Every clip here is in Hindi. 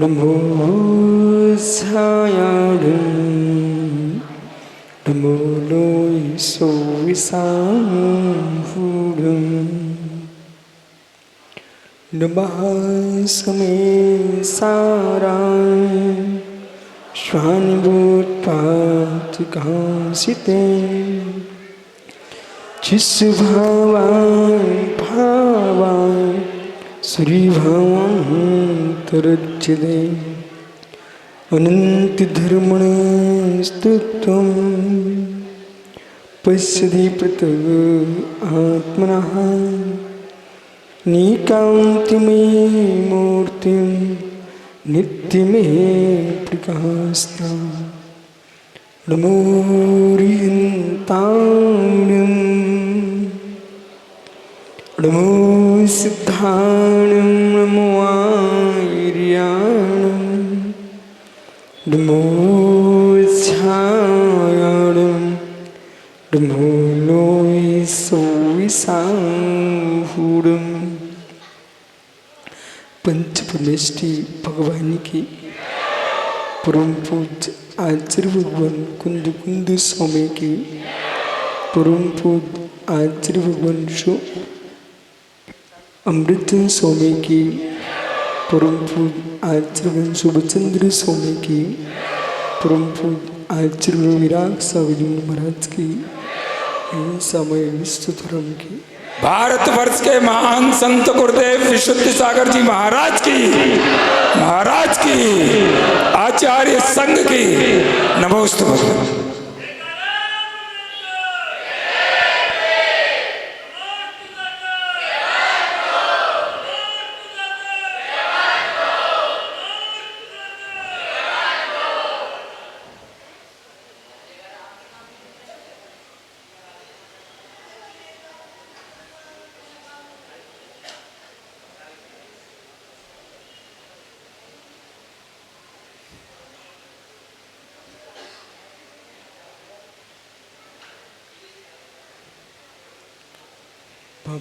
नमो सायाडं नमो लोई सो विसाहुडं नमः समे साराय स्वानिभूतपातिकांसिते चिस्भावाय भावाय श्रीभवन्तरच्यते अनन्तिधर्मणस्तुत्वं पश्यति पृथग् आत्मनः निकान्तिमयी मूर्तिं नित्यमेप्लिकास्तां नमो रिहन्ताणं नमो सिद्धाणं नमो आर्याणं नमो छायाणं नमो लोई सोविसाहुडं। पंच परमेष्टि भगवान की परम पूज्य आचार्य भगवान कुंद कुंद स्वामी की परम पूज्य आचार्य भगवान शो अमृतचंद स्वामी की परम पूज्य आचार्य शुभचंद्र स्वामी की परम पूज्य आचार्य विराग स्वामी महाराज की समय विश्व धर्म की भारतवर्ष के महान संत गुरुदेव विशुद्ध सागर जी महाराज की आचार्य संघ की नमोस्तु भगवान।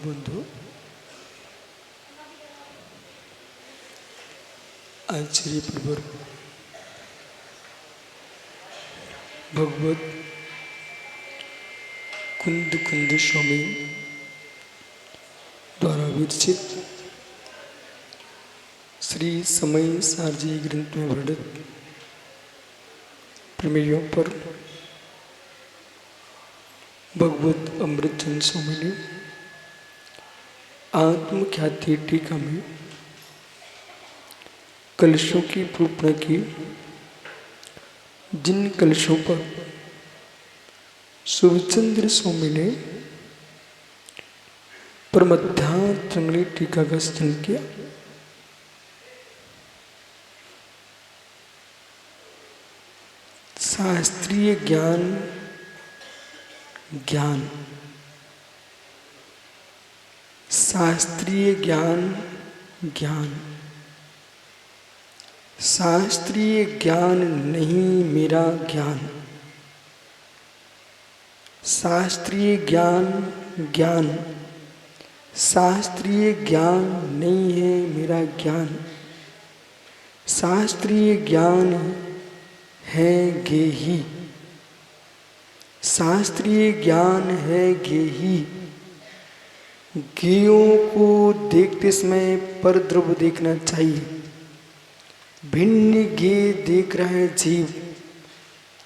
बंधु आचार्य प्रवर भगवत कुंद कुंद स्वामी द्वारा विरचित श्री समय सारजी ग्रंथ में वर्णित प्रमेयों पर भगवत अमृतचंद स्वामी ने आत्मख्याति टीका में कलशों की निरूपण की। जिन कलशों पर शुभचंद्र स्वामी ने परमध्यात्मली टीका का सृजन किया। शास्त्रीय ज्ञान शास्त्रीय ज्ञान शास्त्रीय ज्ञान नहीं मेरा ज्ञान। शास्त्रीय ज्ञान शास्त्रीय ज्ञान नहीं है मेरा ज्ञान। शास्त्रीय ज्ञान है गेही। शास्त्रीय ज्ञान है गेही। गेयों को देखते समय परद्रव्य देखना चाहिए। भिन्न गे देख रहा है जीव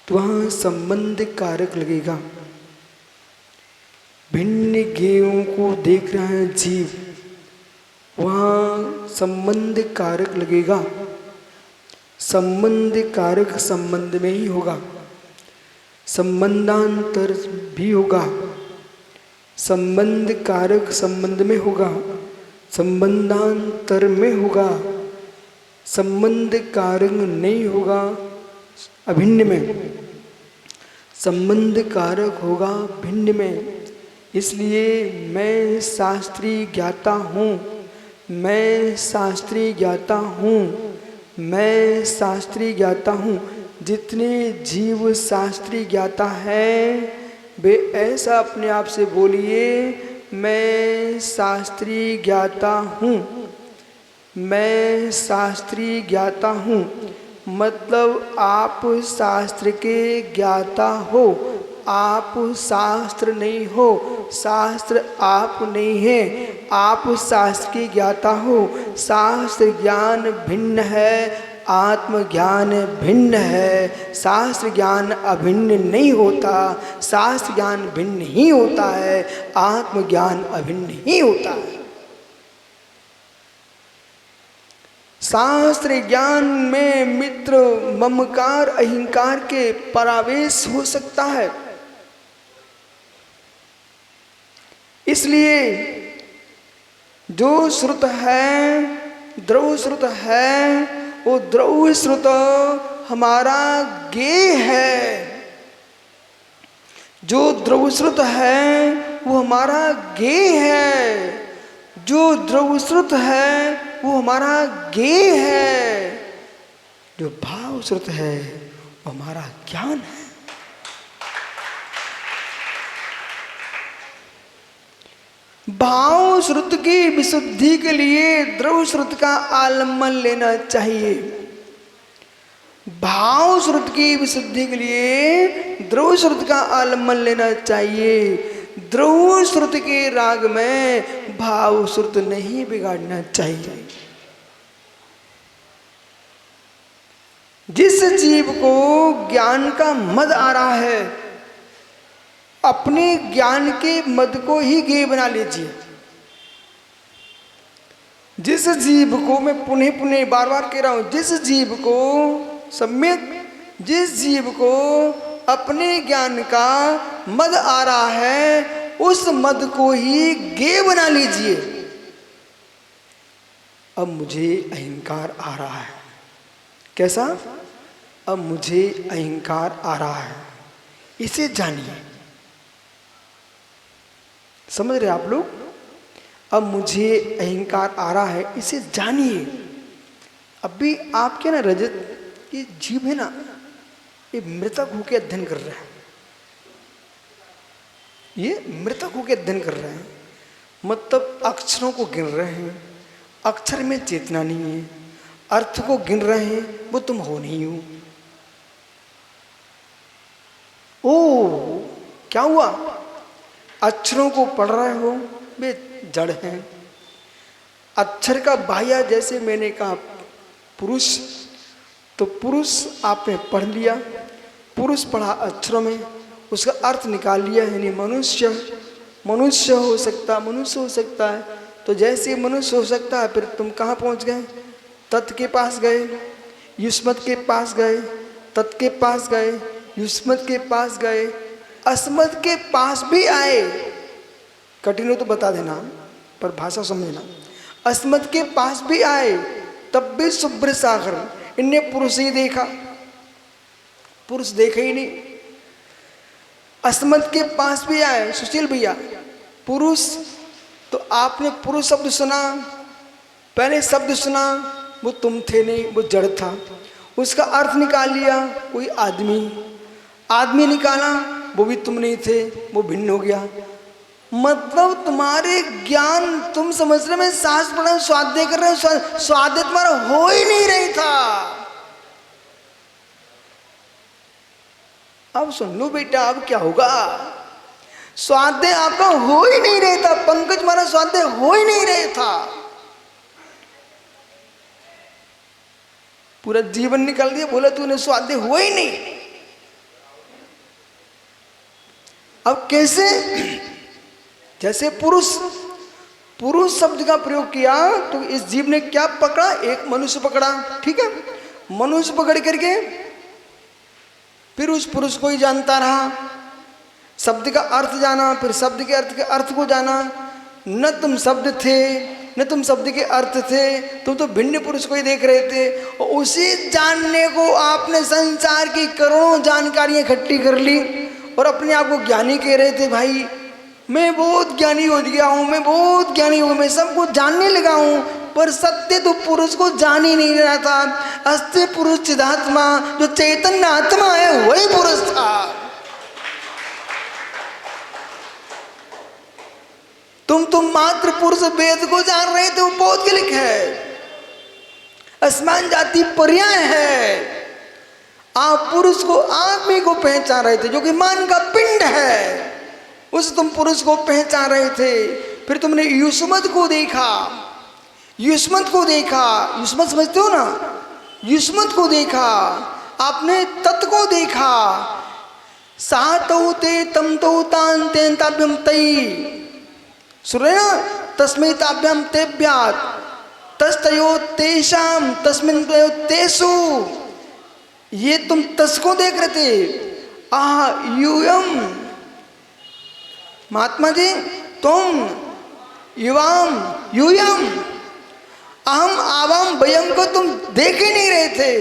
तो वहाँ संबंध कारक लगेगा। भिन्न गेयों को देख रहा है जीव वहाँ संबंध कारक लगेगा। संबंध कारक संबंध में ही होगा। संबंधांतर भी होगा। संबंध कारक संबंध में होगा। संबंधांतर में होगा। संबंध कारक नहीं होगा अभिन्न में। संबंध कारक होगा भिन्न में। इसलिए मैं शास्त्रीय ज्ञाता हूँ। मैं शास्त्रीय ज्ञाता हूँ। मैं शास्त्रीय ज्ञाता हूँ। जितने जीव शास्त्रीय ज्ञाता है वे ऐसा अपने आप से बोलिए, मैं शास्त्रीय ज्ञाता हूँ। मैं शास्त्री ज्ञाता हूँ, मतलब आप शास्त्र के ज्ञाता हो। आप शास्त्र नहीं हो, शास्त्र आप नहीं है, आप शास्त्र के ज्ञाता हो। शास्त्र ज्ञान भिन्न है, आत्मज्ञान भिन्न है। शास्त्र ज्ञान अभिन्न नहीं होता, शास्त्र ज्ञान भिन्न ही होता है, आत्मज्ञान अभिन्न ही होता है। शास्त्र ज्ञान में मित्र, ममकार, अहंकार के परावेश हो सकता है। इसलिए जो श्रुत है, द्रव श्रुत है, वो द्रव श्रुत हमारा ज्ञेय है। जो द्रव श्रुत है वो हमारा ज्ञेय है। जो द्रव श्रुत है वो हमारा ज्ञेय है। जो भाव श्रुत है वो हमारा ज्ञान है। भाव श्रुत की विशुद्धि के लिए द्रव श्रुत का आलम्बन लेना चाहिए। भाव श्रुत की विशुद्धि के लिए द्रव श्रुत का आलम्बन लेना चाहिए। द्रव श्रुत के राग में भाव श्रुत नहीं बिगाड़ना चाहिए। जिस जीव को ज्ञान का मद आ रहा है, अपने ज्ञान के मद को ही ज्ञेय बना लीजिए। जिस जीव को, मैं पुनः पुनः बार बार कह रहा हूं, जिस जीव को सम्यक, जिस जीव को अपने ज्ञान का मद आ रहा है, उस मद को ही ज्ञेय बना लीजिए। अब मुझे अहंकार आ रहा है, कैसा? अब मुझे अहंकार आ रहा है, इसे जानिए। समझ रहे आप लोग? अब मुझे अहंकार आ रहा है, इसे जानिए। अभी आपके ना रजत, ये जीव है ना, ये मृतक होकर अध्ययन कर रहा है। ये मृतक होकर अध्ययन कर रहे हैं, मतलब अक्षरों को गिन रहे हैं। अक्षर में चेतना नहीं है, अर्थ को गिन रहे हैं, वो तुम हो नहीं हो। ओ, क्या हुआ? अक्षरों को पढ़ रहे हो, वे जड़ हैं। अक्षर का बाह्य, जैसे मैंने कहा पुरुष, तो पुरुष आपने पढ़ लिया, पुरुष पढ़ा अक्षरों में, उसका अर्थ निकाल लिया, यानी मनुष्य। मनुष्य हो सकता, मनुष्य हो सकता है। तो जैसे मनुष्य हो सकता है, फिर तुम कहाँ पहुँच गए? तत् के पास गए, युष्मत के पास गए, तत् के पास गए, युष्मत के पास गए, अस्मत के पास भी आए। कठिन हो तो बता देना, पर भाषा समझना। अस्मत के पास भी आए, तब भी शुभ्र सागर, इनने पुरुष ही देखा, पुरुष देखा ही नहीं। अस्मत के पास भी आए, सुशील भैया, पुरुष, तो आपने पुरुष शब्द सुना, पहले शब्द सुना, वो तुम थे नहीं, वो जड़ था। उसका अर्थ निकाल लिया, कोई आदमी, आदमी निकाला, वो भी तुम नहीं थे, वो भिन्न हो गया। मतलब तुम्हारे ज्ञान, तुम समझ रहे, मैं सांस पढ़ रहा हूं, स्वाध्याय कर रहे हूं, स्वाध्याय तुम्हारा हो ही नहीं रही था। अब सुन लो बेटा, अब क्या होगा? स्वाध्याय आपका हो ही नहीं रहा था, पंकज तुम्हारा स्वाध्याय हो ही नहीं रहा था। पूरा जीवन निकल दिया, बोला तूने स्वाध्याय हुआ ही नहीं। अब कैसे? जैसे पुरुष, पुरुष शब्द का प्रयोग किया, तो इस जीव ने क्या पकड़ा? एक मनुष्य पकड़ा, ठीक है। मनुष्य पकड़ करके फिर उस पुरुष को ही जानता रहा, शब्द का अर्थ जाना, फिर शब्द के अर्थ को जाना। न तुम शब्द थे, न तुम शब्द के अर्थ थे, तुम तो भिन्न पुरुष को ही देख रहे थे। और उसी जानने को आपने संसार की करोड़ों जानकारियां इकट्ठी कर ली और अपने आप को ज्ञानी कह रहे थे। भाई मैं बहुत ज्ञानी हो गया हूँ, मैं बहुत ज्ञानी हूँ, मैं सबको जानने लगा हूँ। पर सत्य तो पुरुष को जान ही नहीं रहा था। अस्ति पुरुष चिदात्मा, जो चैतन्य आत्मा है वही पुरुष था। तुम मात्र पुरुष वेद को जान रहे थे, वो बहुत गलत है। असमान जाति पर्याय है। आप पुरुष को आदमी को पहचान रहे थे जो कि मान का पिंड है, उस तुम पुरुष को पहचान रहे थे। फिर तुमने युष्मत को देखा, युष्मत को देखा, युष्मत समझते हो ना, युष्मत को देखा, आपने तत् को देखा। सातौ ते तम तौ तान तेन ताभ्यम तई, सुन रहे ना, तस्मै ताभ्याम तेभ्यात् तस्तयो तेषाम तस्मिन् तयो तेषु। ये तुम तस को देख रहे थे। यूयम, महात्मा जी तुम, युवाम यूयम, अहम आवाम वयम को तुम देख ही नहीं रहे थे।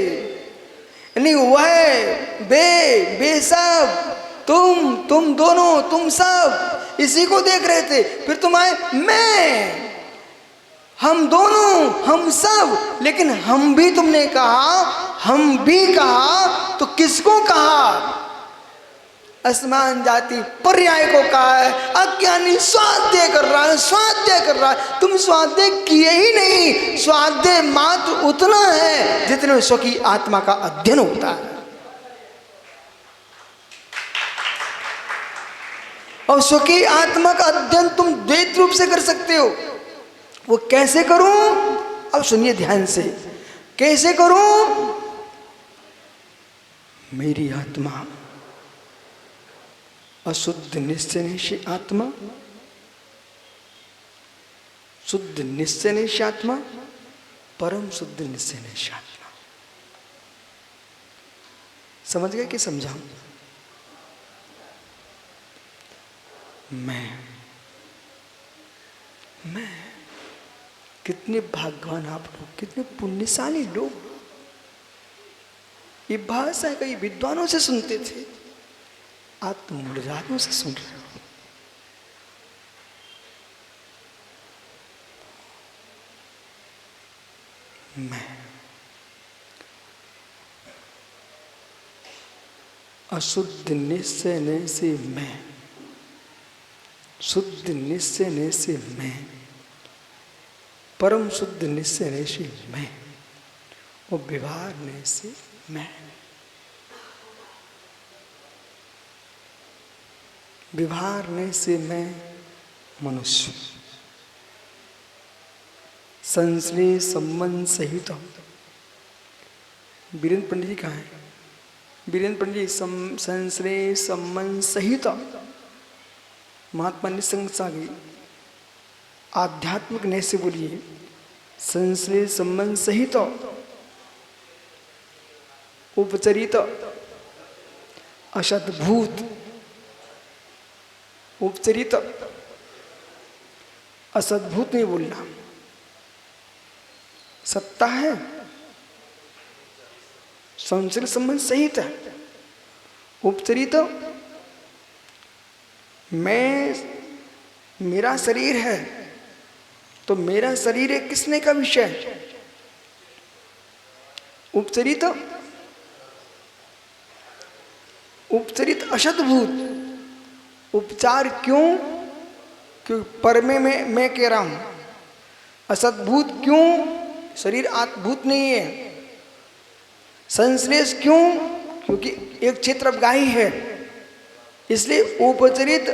यानी वह बे सब, तुम दोनों, तुम सब इसी को देख रहे थे। फिर तुम आए मैं, हम दोनों, हम सब। लेकिन हम भी तुमने कहा, हम भी कहा, तो किसको कहा? असमान जाति पर्याय को कहा है। अज्ञानी स्वाध्याय कर रहा है, स्वाध्याय कर रहा है। तुम स्वाध्याय किए ही नहीं। स्वाध्याय मात्र उतना है जितने स्व की आत्मा का अध्ययन होता है। और स्व की आत्मा का अध्ययन तुम द्वैत रूप से कर सकते हो। वो कैसे करूं? अब सुनिए ध्यान से, कैसे करूं? मेरी आत्मा अशुद्ध निश्चय निश्चय आत्मा, शुद्ध निश्चय निश्चय आत्मा, परम शुद्ध निश्चय निश्चय आत्मा। समझ गए कि समझाऊं? मैं कितने भाग्यवान आप लोग, कितने पुण्यशाली लोग। ये भाषा कई विद्वानों से सुनते थे, आज तुम मूढ़जातों से सुन रहे हो। मैं अशुद्ध निश्चय से मैं, शुद्ध निश्चय से मैं, परम शुद्ध निश्चय से मैं, और व्यवहार से मैं। व्यवहार से मैं मनुष्य, संश्रय संबंध सहित। वीरेंद्र पंडित जी कहाँ हैं? वीरेंद्र पंडित जी संश्रय संबंध सहित महात्मा निसंग सागी आध्यात्मिक नय से बोलिए। संश्रय संबंध सहित उपचरित असद्भूत, उपचरित असद्भूत नहीं बोलना, सत्ता है, संश्रय संबंध सहित है, उपचरित। मैं, मेरा शरीर है, तो मेरा शरीर है किसने का विषय? उपचरित, उपचरित असद्भूत। उपचार क्यों? क्योंकि पर में मैं कह रहा हूं। असद्भूत क्यों? शरीर आत्भूत नहीं है। संश्लेष क्यों? क्योंकि एक क्षेत्र गाही है, इसलिए उपचरित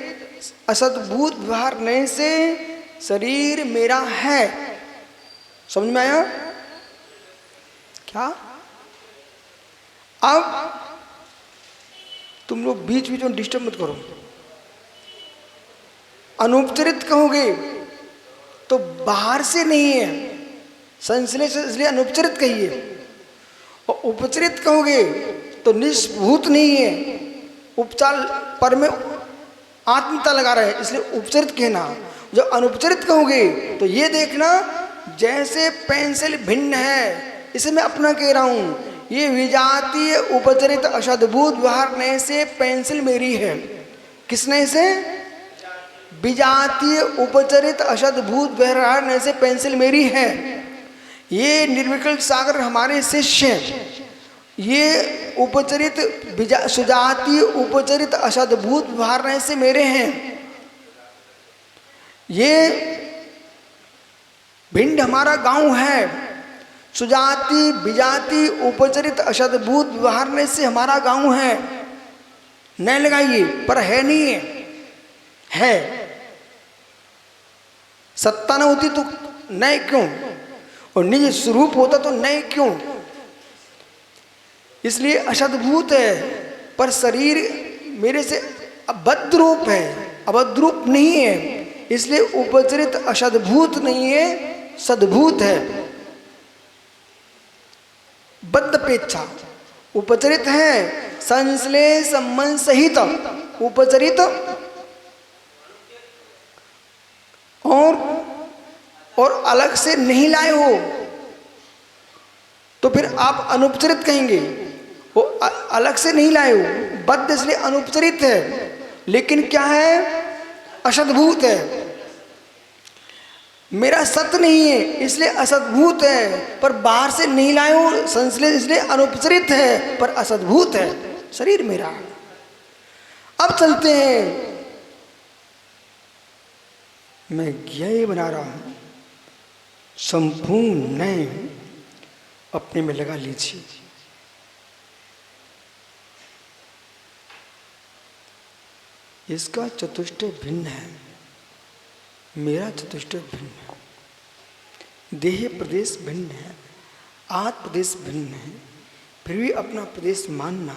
असद्भूत व्यवहार नहीं से शरीर मेरा है। समझ में आया क्या? अब तुम लोग बीच बीच में डिस्टर्ब मत करो। अनुपचरित कहोगे तो बाहर से नहीं है, संश्लेष, इसलिए अनुपचरित कहिए। और उपचरित कहोगे तो निष्भूत नहीं है, उपचार पर में आत्मता लगा रहे, इसलिए उपचरित कहना। जो अनुपचरित कहोगे तो ये देखना जैसे पेंसिल भिन्न है, इसे मैं अपना कह रहा हूं। ये विजातीय उपचरित अशद्भूत व्यवहार ने से पेंसिल मेरी है। किसने से? विजातीय उपचरित अशद्भूत व्यवहार ने से पेंसिल मेरी है। ये निर्विकल्प सागर हमारे शिष्य हैं। ये उपचरित सुजातीय उपचरित अशद्भूत व्यवहार से मेरे हैं। ये भिंड हमारा गांव है, सुजाति विजाति उपचरित असद्भूत व्यवहारने से हमारा गांव है, नहीं लगाइए, पर है नहीं है सत्ता न होती तो नहीं क्यों, और निज स्वरूप होता तो नहीं क्यों। इसलिए असद्भूत है, पर शरीर मेरे से अबद्ध रूप है, अबद्ध रूप नहीं है, इसलिए उपचरित असद्भूत नहीं है, सद्भूत है। बद्धपेक्षा उपचरित है, संश्लेष संबंध सहित उपचरित, और अलग से नहीं लाए हो तो फिर आप अनुपचरित कहेंगे, वो अलग से नहीं लाए हो। बद्ध इसलिए अनुपचरित है, लेकिन क्या है, असद्भूत है। मेरा सत्य नहीं है इसलिए असद्भूत है, पर बाहर से नहीं लाए हो, संश्लेष इसलिए अनुपचरित है पर असद्भूत है शरीर मेरा। अब चलते हैं, मैं ज्ञेय बना रहा हूं, संपूर्ण नए अपने में लगा लीजिए। इसका चतुष्टय भिन्न है, मेरा चतुष्टय भिन्न है, देह प्रदेश भिन्न है, आत्म प्रदेश भिन्न है, फिर भी अपना प्रदेश मानना,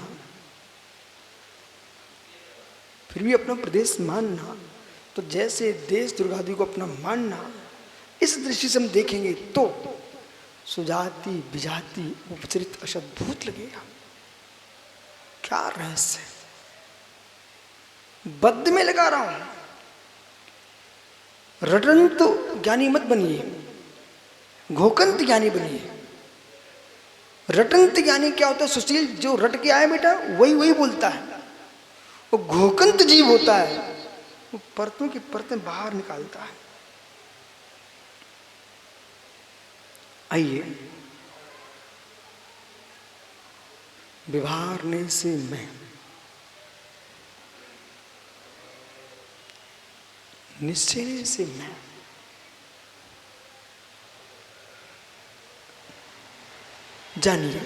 फिर भी अपना प्रदेश मानना, तो जैसे देश दुर्गादि को अपना मानना, इस दृष्टि से हम देखेंगे तो सुजाति विजाति उपचरित असद्भूत लगेगा। क्या रहस्य है, बद्ध में लगा रहा हूं। रटंत ज्ञानी मत बनिए, घोकंत ज्ञानी बनिए। रटंत ज्ञानी क्या होता है, सुशील जो रट के आए बेटा वही वही बोलता है। वो घोकंत जीव होता है, वो परतों की परतें बाहर निकालता है। आइए, व्यवहारने से मैं, निश्चय से मैं, जानिए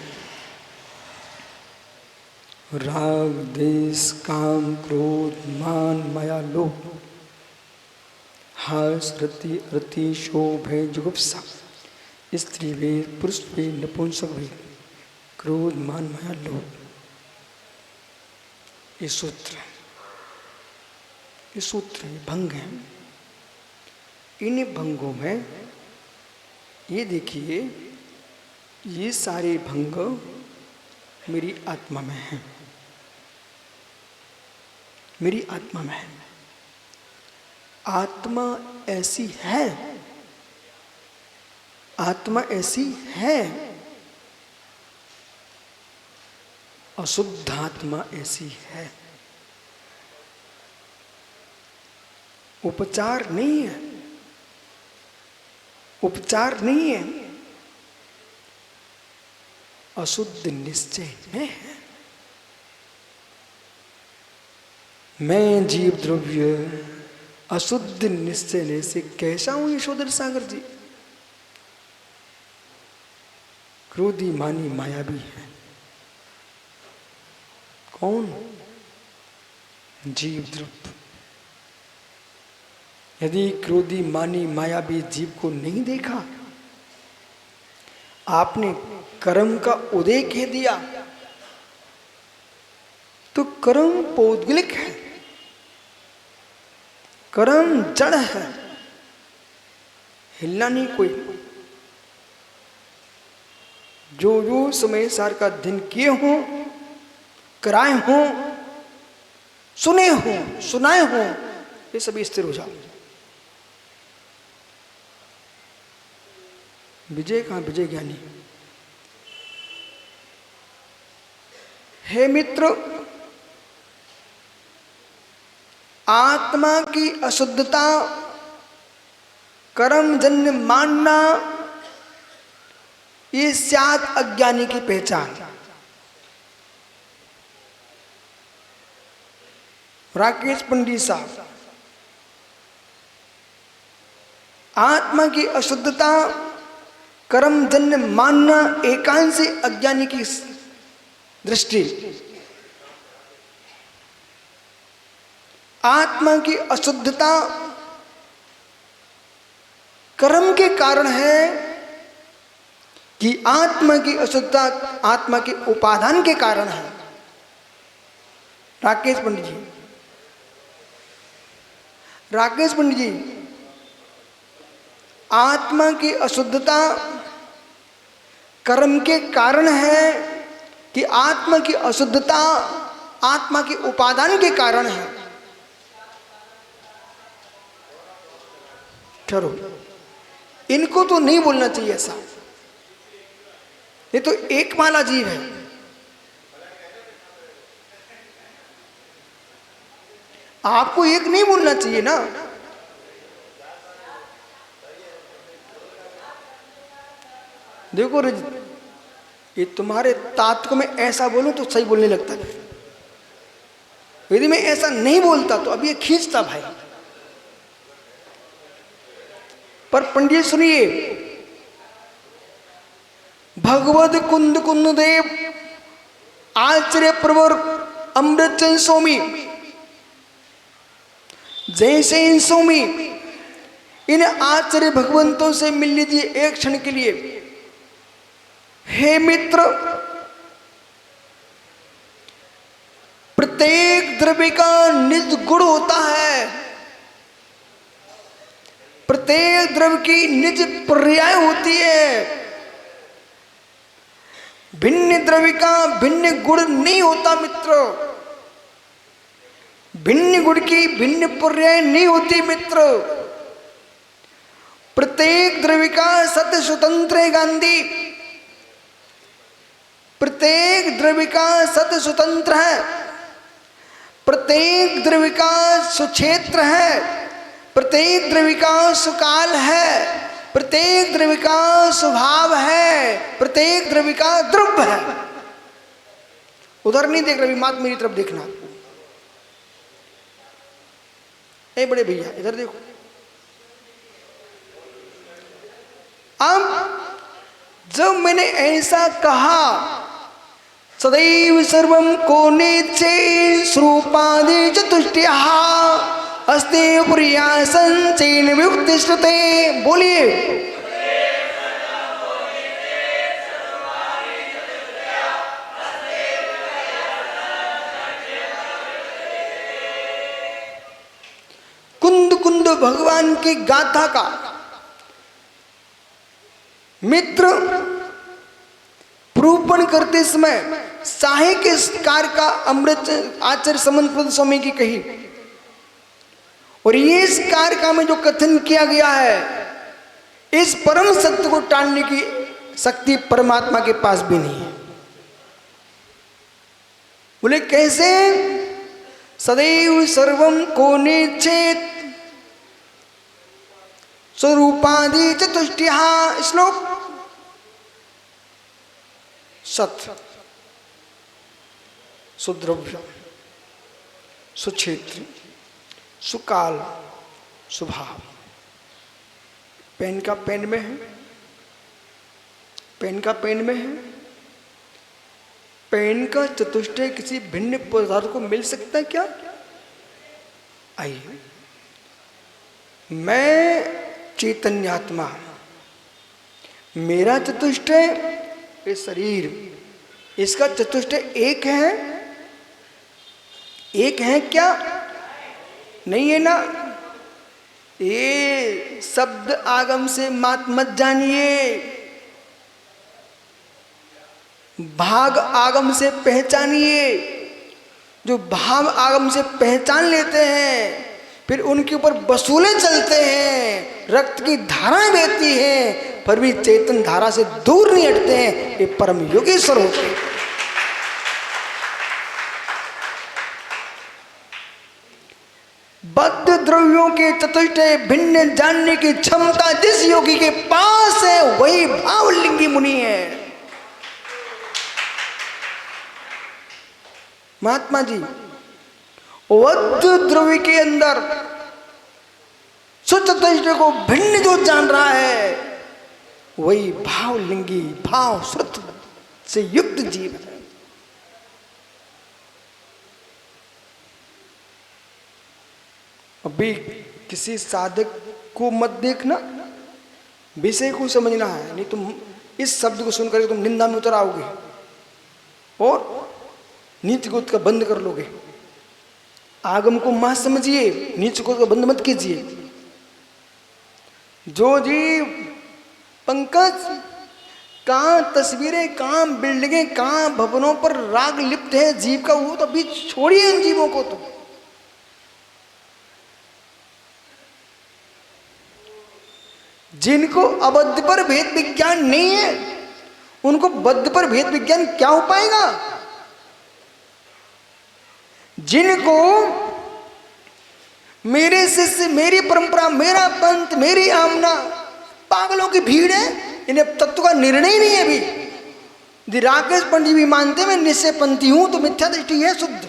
राग देश काम क्रोध मान माया लोभ हर्ष रति रति शोभ जुगुप्सा स्त्री वेद पुरुष वेद नपुंसक वेद क्रोध मान माया लोभ, ये सूत्र ये भंग है। इन भंगों में ये देखिए, ये सारे भंग मेरी आत्मा में है, मेरी आत्मा में है। आत्मा ऐसी है, आत्मा ऐसी है, अशुद्ध आत्मा ऐसी है। उपचार नहीं है, उपचार नहीं है, अशुद्ध निश्चय में है। मैं जीव द्रव्य अशुद्ध निश्चय से कैसा हूं यशोधर सागर जी? क्रोधी मानी मायावी है। कौन? जीव द्रव्य। यदि क्रोधी मानी मायावी जीव को नहीं देखा, आपने कर्म का उदय कह दिया, तो कर्म पौद्गलिक है, कर्म जड़ है, हिलना नहीं कोई। जो जो समय सार का दिन किए हों, कराए हों, सुने हों, सुनाए हों, ये सभी स्थिर हो जाओ। विजय कहाँ? विजय ज्ञानी। हे मित्र, आत्मा की अशुद्धता कर्मजन्य मानना, ये सात अज्ञानी की पहचान। राकेश पंडित साहब, आत्मा की अशुद्धता कर्मजन्य मानना एकांशी अज्ञानी की दृष्टि। आत्मा की अशुद्धता कर्म के कारण है कि आत्मा की अशुद्धता आत्मा के उपादान के कारण है। राकेश पंडित जी, राकेश पंडित जी, आत्मा की अशुद्धता कर्म के कारण है कि आत्मा की अशुद्धता आत्मा के उपादान के कारण है? ठहरो, इनको तो नहीं बोलना चाहिए ऐसा, ये तो एक माला जीव है। आपको एक नहीं बोलना चाहिए ना। देखो रजत, ये तुम्हारे तात को मैं ऐसा बोलूं तो सही बोलने लगता है, यदि मैं ऐसा नहीं बोलता तो अब ये खींचता भाई। पर पंडित सुनिए, भगवद कुंद कुंद देव आचार्य प्रवर अमृत स्वामी जैसे इन स्वामी, इन आचार्य भगवंतों से मिल लीजिए एक क्षण के लिए। हे मित्र, प्रत्येक द्रव्य का निज गुण होता है, प्रत्येक द्रव्य की निज पर्याय होती है। भिन्न द्रव्य का भिन्न गुण नहीं होता मित्र, भिन्न गुण की भिन्न पर्याय नहीं होती मित्र। प्रत्येक द्रव्य का सत्य स्वतंत्र है गांधी, प्रत्येक द्रव्य का सत्य स्वतंत्र है, प्रत्येक द्रव्य का सुक्षेत्र है, प्रत्येक द्रव्य का सुकाल है, प्रत्येक द्रव्य का स्वभाव है, प्रत्येक द्रव्य का द्रव्य है। उधर नहीं देख रही मात, मेरी तरफ देखना। ए बड़े भैया इधर देखो। अब जब मैंने ऐसा कहा, सदैव सर्वम कोनेचे स्वरूपादि चतुष्टया अस्ते प्रिया संचेन वियुक्तिष्ठते। बोलिए, कुंद कुंद भगवान की गाथा का मित्र प्रूपण करते समय साहे के कार का अमृत आचार्य समन्त स्वामी की कही, और ये इस कार में जो कथन किया गया है, इस परम सत्य को टालने की शक्ति परमात्मा के पास भी नहीं है। बोले कैसे? सदैव सर्वम कोनेचेत स्वरूपादि चतुष्टया। श्लोक सत्य, सुद्रव्य, सुक्षेत्र, सुकाल, स्वभाव। पेन का पेन में है, पेन का पेन में है। पेन का चतुष्टय किसी भिन्न पदार्थ को मिल सकता है क्या? आइए, मैं चैतन्यात्मा, मेरा चतुष्टय ये शरीर, इसका चतुष्टय एक है। एक है क्या? नहीं है ना। ये शब्द आगम से मत जानिए, भाग आगम से पहचानिए। जो भाव आगम से पहचान लेते हैं, फिर उनके ऊपर वसूले चलते हैं, रक्त की धाराएं बहती हैं, पर भी चेतन धारा से दूर नहीं हटते हैं। ये परम योगेश्वर होते हैं। बद्ध द्रव्यों के चतुष्टय भिन्न जानने की क्षमता जिस योगी के पास है, वही भावलिंगी मुनि है। महात्मा जी, बद्ध द्रव्य के अंदर सुचतुष्ट को भिन्न जो जान रहा है, वही भावलिंगी भाव श्रुत से युक्त जीव है। अभी किसी साधक को मत देखना, विषय को समझना है, नहीं तुम इस शब्द को सुनकर तुम निंदा में उतर आओगे और नीच को का बंद कर लोगे। आगम को मत समझिए, नीच को बंद मत कीजिए। जो जीव पंकज कहाँ तस्वीरें, कहाँ बिल्डिंगें, कहाँ भवनों पर राग लिप्त है जीव का, वो तो अभी छोड़िए इन जीवों को। तो जिनको अबद्ध पर भेद विज्ञान नहीं है, उनको बद्ध पर भेद विज्ञान क्या हो पाएगा। जिनको मेरे शिष्य, मेरी परंपरा, मेरा पंथ, मेरी आमना, पागलों की भीड़ है, इन्हें तत्व का निर्णय नहीं है। अभी राकेश पंडित भी मानते मैं निश्चय पंथी हूं, तो मिथ्या दृष्टि है शुद्ध।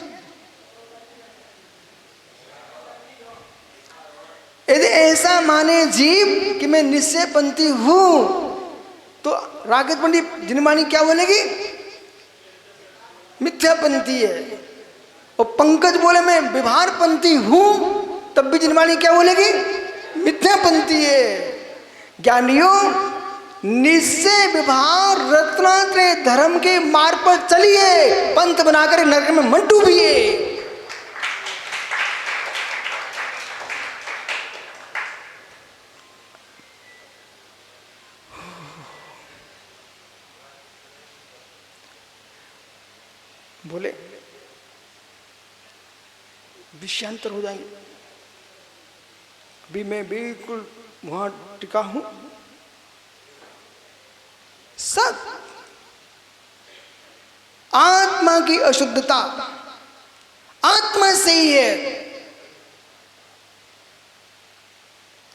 यदि ऐसा माने जीव कि मैं निश्चय पंथी हूं, तो राकेश पंडित जिनमानी क्या बोलेगी, मिथ्या पंथी है। और पंकज बोले मैं व्यवहार पंथी हूं, तब भी जिनमानी क्या बोलेगी, मिथ्या पंथी है। ज्ञानियों, निश्चय व्यवहार रत्नात्रय धर्म के मार्ग पर चलिए, पंथ बनाकर नरक में मत डूबिए। बोले विषयांतर हो जाएंगे। अभी मैं बिल्कुल वहां टिका हूं। सत आत्मा की अशुद्धता आत्मा से ही है।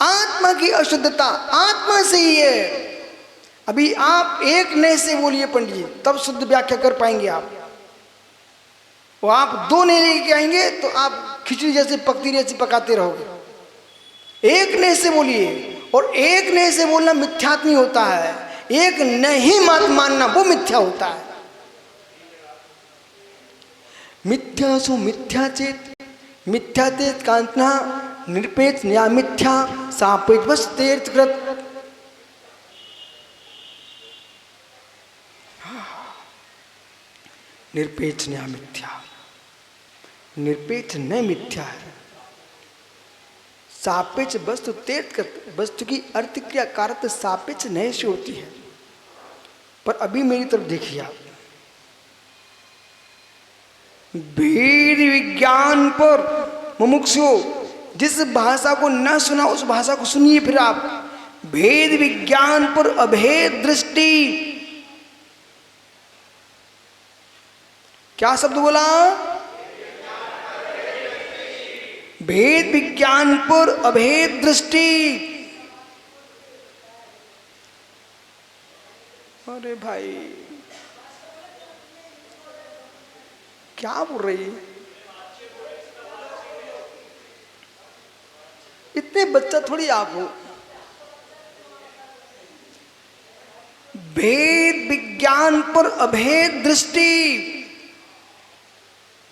आत्मा की अशुद्धता आत्मा से ही है। अभी आप एक नए से बोलिए पंडित जी, तब शुद्ध व्याख्या कर पाएंगे आप। वो आप दो नए लेके आएंगे तो आप खिचड़ी जैसे पकती जैसी पकाते रहोगे। एक नए से बोलिए, और एक नए से बोलना मिथ्यात्व नहीं होता है, एक नहीं मत मानना वो मिथ्या होता है। मिथ्या सो मिथ्या चेत, मिथ्या चेत कांतना निरपेक्ष न्याय मिथ्या सापेक्ष बस तीर्थकृत। निरपेक्ष न्याय मिथ्या, निरपेक्ष न मिथ्या है। सापेक्ष वस्तु तीर्थकृत, वस्तु की अर्थ क्रिया कारक सापेक्ष नहीं से होती है। पर अभी मेरी तरफ देखिए आप, भेद विज्ञान पर मुमुक्षु, जिस भाषा को न सुना उस भाषा को सुनिए। फिर आप भेद विज्ञान पर अभेद दृष्टि, क्या शब्द बोला, भेद विज्ञान पर अभेद दृष्टि। अरे भाई क्या बोल रही है, इतने बच्चा थोड़ी आप हो। भेद विज्ञान पर अभेद दृष्टि,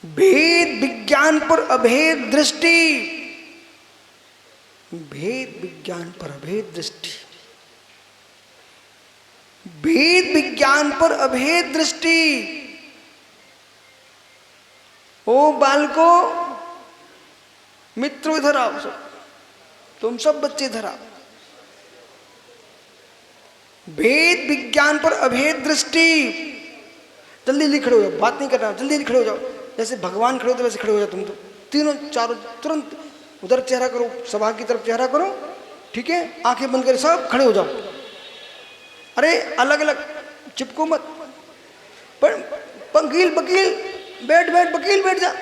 भेद विज्ञान पर अभेद दृष्टि, भेद विज्ञान पर अभेद दृष्टि, भेद विज्ञान पर अभेद दृष्टि। ओ बालको, मित्रों इधर आओ, सब तुम सब बच्चे इधर आओ। भेद विज्ञान पर अभेद दृष्टि। जल्दी जल्दी खड़े हो जाओ, बात नहीं करना, जल्दी जल्दी खड़े हो जाओ। जैसे भगवान खड़े होते वैसे खड़े हो जाओ तुम। तो तीनों चारों तुरंत उधर चेहरा करो, सभा की तरफ चेहरा करो, ठीक है, आंखें बंद कर सब खड़े हो जाओ। अरे अलग अलग चिपको मत। पर वकील वकील बैठ बैठ, वकील बैठ जा,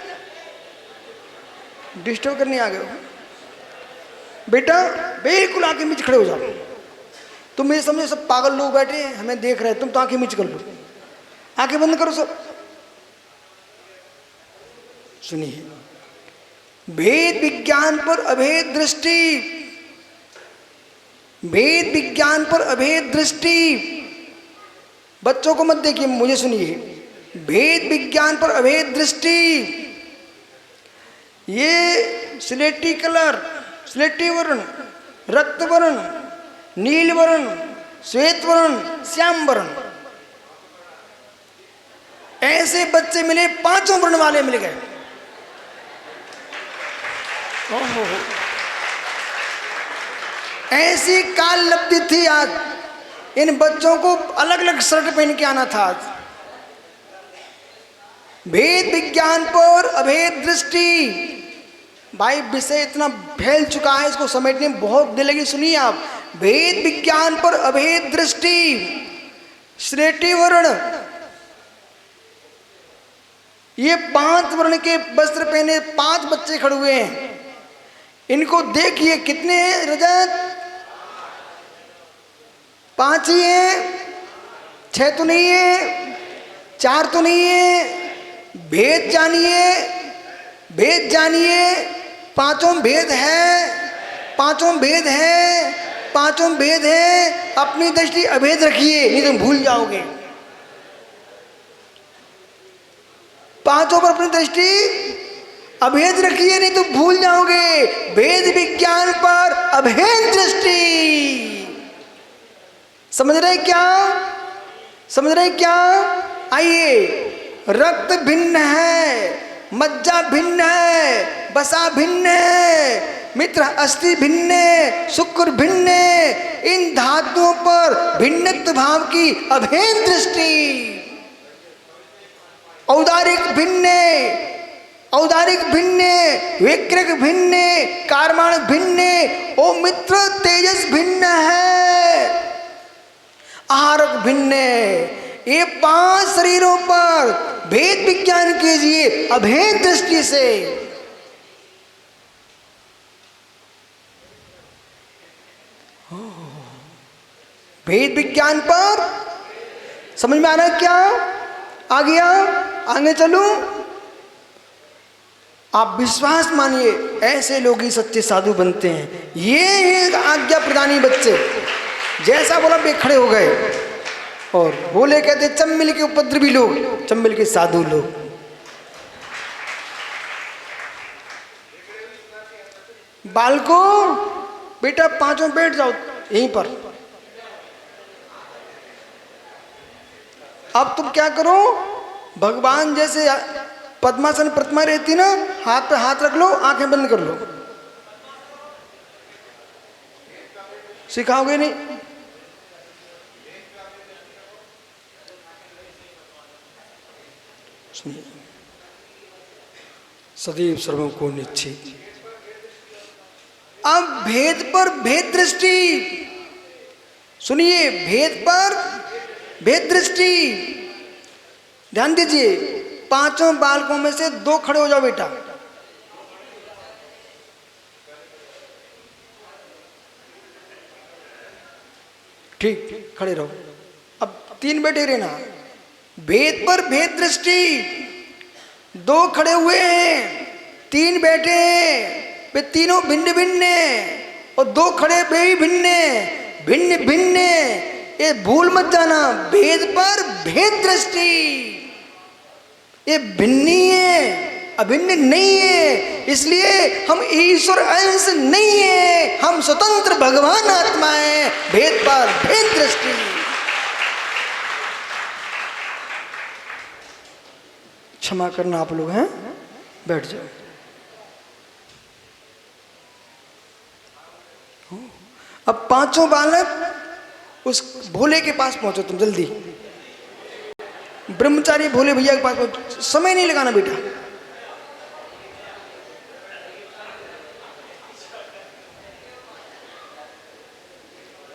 डिस्टर्ब करने आ गए हो बेटा। बिल्कुल आंखें मीच खड़े हो जाओ। तुम मुझे समझो सब पागल लोग बैठे हैं हमें देख रहे हैं, तुम तो आंखें मीच कर लो, आंखें बंद करो सब। सुनिए, भेद विज्ञान पर अभेद दृष्टि, भेद विज्ञान पर अभेद दृष्टि। बच्चों को मत देखिए, मुझे सुनिए। भेद विज्ञान पर अभेद दृष्टि। ये स्लेटी कलर, स्लेटी वर्ण, रक्त वर्ण, नील वर्ण, श्वेत वर्ण, श्याम वर्ण, ऐसे बच्चे मिले, पांचों वर्ण वाले मिल गए। ओहो, ऐसी काल लब्धि थी आज। इन बच्चों को अलग अलग शर्ट पहन के आना था आज। भेद विज्ञान पर अभेद दृष्टि। भाई विषय इतना फैल चुका है, इसको समेटने में बहुत देर लगी। सुनिए आप, भेद विज्ञान पर अभेद दृष्टि। श्रेष्ठी वर्ण, ये 5 वर्ण के वस्त्र पहने 5 बच्चे खड़े हुए हैं। इनको देखिए, कितने हैं रजत? 5 ही है, 6 तो नहीं है, 4 तो नहीं है। भेद जानिए, भेद जानिए। पांचों भेद है, पांचों भेद है, पांचों भेद है। अपनी दृष्टि अभेद रखिए, नहीं तो भूल जाओगे। पांचों पर अपनी दृष्टि अभेद रखिए, नहीं तो भूल जाओगे। भेद विज्ञान पर अभेद दृष्टि। समझ रहे क्या? समझ रहे क्या? आइए, रक्त भिन्न है, मज्जा भिन्न है, बसा भिन्न है, मित्र अस्थि भिन्न है, शुक्र भिन्न है। इन धातुओं पर भिन्नत्व भाव की अभेद दृष्टि। औदारिक भिन्न, औदारिक भिन्न, विक्रक भिन्न, कारमाण भिन्न। ओ मित्र, तेजस भिन्न है, आहारक भिन्न। ये 5 शरीरों पर भेद विज्ञान कीजिए अभेद दृष्टि से। भेद विज्ञान पर समझ में आ रहा है क्या? आ गया? आगे चलूं? आप विश्वास मानिए, ऐसे लोग ही सच्चे साधु बनते हैं। ये आज्ञा प्रदानी बच्चे, जैसा बोला वे खड़े हो गए और बोले, कहते चम्मिल के उपद्रवी लोग, चम्मिल के साधु लोग। बालको, बेटा पांचों बैठ जाओ यहीं पर। अब तुम क्या करो, भगवान जैसे पद्मासन प्रतिमा रहती ना, हाथ पे हाथ रख लो, आंखें बंद कर लो। सिखाओगे नहीं? सुनिए, सदैव सर्वों को निश्चित। अब भेद पर भेद दृष्टि। सुनिए, भेद पर भेद दृष्टि। ध्यान दीजिए, 5 बालकों में से 2 खड़े हो जाओ बेटा। ठीक, खड़े रहो। अब 3 बैठे रहना। भेद पर भेद दृष्टि। 2 खड़े हुए हैं, 3 बैठे हैं, वे तीनों भिन्न भिन्न और 2 खड़े वे भी भिन्न भिन्न भिन्न। ये भूल मत जाना, भेद पर भेद दृष्टि। ये भिन्नी है, अभिन्न नहीं है। इसलिए हम ईश्वर अंश नहीं है, हम स्वतंत्र भगवान आत्मा है। भेद पर भेद दृष्टि। क्षमा करना आप लोग हैं, बैठ जाओ। अब 5 बालक उस भोले के पास पहुंचो, तुम जल्दी। ब्रह्मचारी भोले भैया के पास पहुंचो। समय नहीं लगाना बेटा।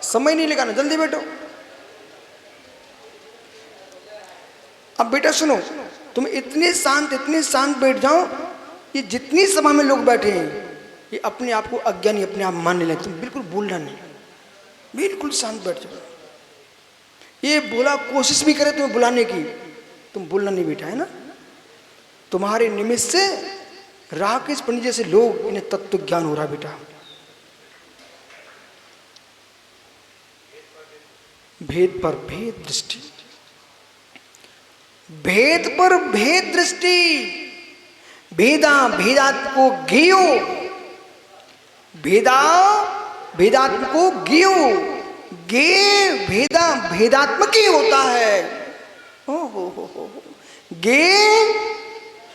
समय नहीं लगाना, जल्दी बैठो। अब बेटा सुनो, तुम इतने शांत बैठ जाओ। ये जितनी सभा में लोग बैठे हैं, ये अपने आप को अज्ञानी अपने आप मान ले। तुम बिल्कुल बोलना नहीं, बिल्कुल शांत बैठ जाओ। ये बोला कोशिश भी करे तुम्हें बुलाने की, तुम बोलना नहीं बेटा, है ना। तुम्हारे निमित्त से राकेश पंडित जैसे लोग, इन्हें तत्व ज्ञान हो रहा बेटा। भेद पर भेद दृष्टि, भेद पर भेद दृष्टि, भेदा भेदात्मको ज्ञेयो, भेदा भेदात्मको ज्ञेयो, ज्ञेय भेदा भेदात्मक ही होता है। ओ हो, ज्ञेय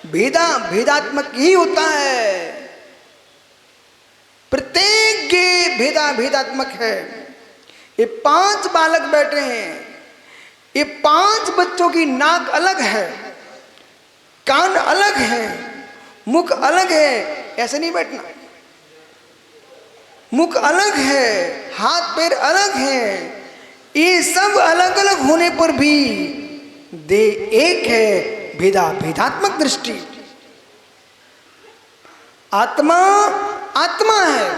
भेदा भेदात्मक ही होता है। प्रत्येक ज्ञेय भेदा भेदात्मक है। ये 5 बालक बैठे हैं, ये 5 बच्चों की नाक अलग है, कान अलग है, मुख अलग है, ऐसे नहीं बैठना। मुख अलग है, हाथ पैर अलग है, ये सब अलग अलग होने पर भी देह एक है, भेदा भेदात्मक दृष्टि। आत्मा आत्मा है,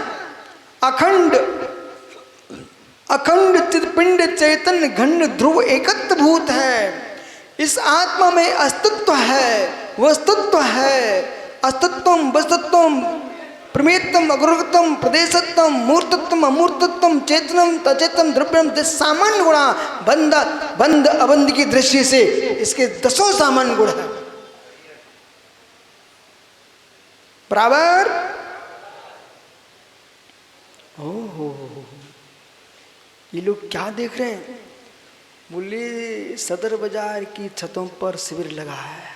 अखंड अखंड चित्पिंड चैतन्य घन ध्रुव एकत्व भूत है। इस आत्मा में अस्तित्व है, वस्तुत्व है। अस्तित्वम वस्तुत्वम प्रमेयत्वम अग्रगतम प्रदेशत्वम मूर्तत्वम अमूर्तत्वम चेतनम तचेतनम द्रव्यम, सामान्य गुणा बंध बंध अबंध की दृष्टि से इसके 10 सामान्य गुण है। बराबर। ओहो, ये लोग क्या देख रहे हैं? बोले सदर बाजार की छतों पर शिविर लगा है।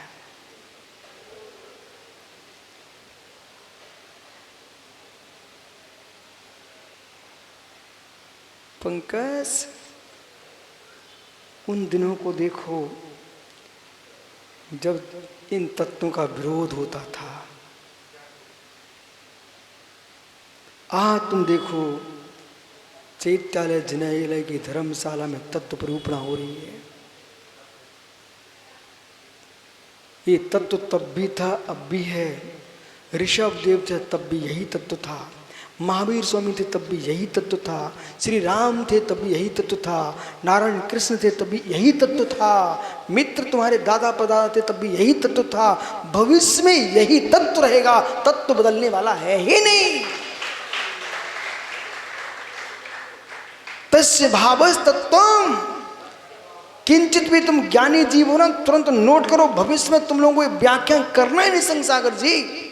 पंकज, उन दिनों को देखो जब इन तत्वों का विरोध होता था। तुम देखो चैत्यालय जिनालय की धर्मशाला में तत्व प्ररूपणा हो रही है। ये तत्व तब भी था, अब भी है। ऋषभ देव थे तब भी यही तत्व था, महावीर स्वामी थे तब भी यही तत्व था, श्री राम थे तब भी यही तत्व था, नारायण कृष्ण थे तब भी यही तत्व था, मित्र तुम्हारे दादा परदादा थे तब भी यही तत्व था, भविष्य में यही तत्व रहेगा। तत्व बदलने वाला है ही नहीं। तस्य भावस तत्वम, किंचित भी तुम ज्ञानी जीव हो ना, तुरंत नोट करो, भविष्य में तुम लोगों को व्याख्या करना ही नहीं। संसागर जी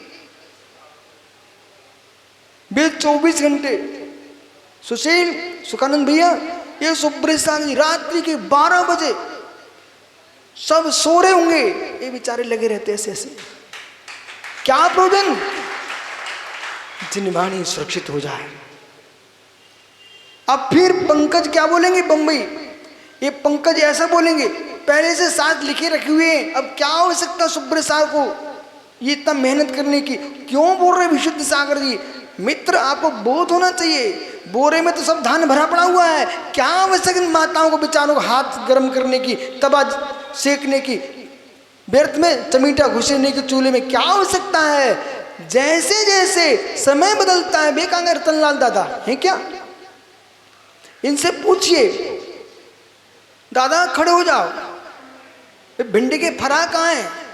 बे 24 घंटे सुशील सुखानंद भैया, ये सुब्रसाद रात्रि के 12 बजे सब सो रहे होंगे, ये बेचारे लगे रहते ऐसे ऐसे। क्या प्रयोजन? जिनवाणी सुरक्षित हो जाए। अब फिर पंकज क्या बोलेंगे बम्बई, ये पंकज ऐसा बोलेंगे, पहले से साथ लिखे रखे हुए हैं, अब क्या हो सकता सुब्र साहब को ये इतना मेहनत करने की? क्यों बोल रहे विशुद्ध सागर जी? मित्र आपको बोध होना चाहिए, बोरे में तो सब धान भरा पड़ा हुआ है, क्या आवश्यक माताओं को बेचारों को हाथ गर्म करने की, तवा सेकने की, व्यर्थ में चमीटा घुसेने की चूल्हे में, क्या आवश्यकता है? जैसे जैसे समय बदलता है, बेकांग रतनलाल दादा है क्या, इनसे पूछिए, दादा खड़े हो जाओ, भिंडी के फरा कहाँ है?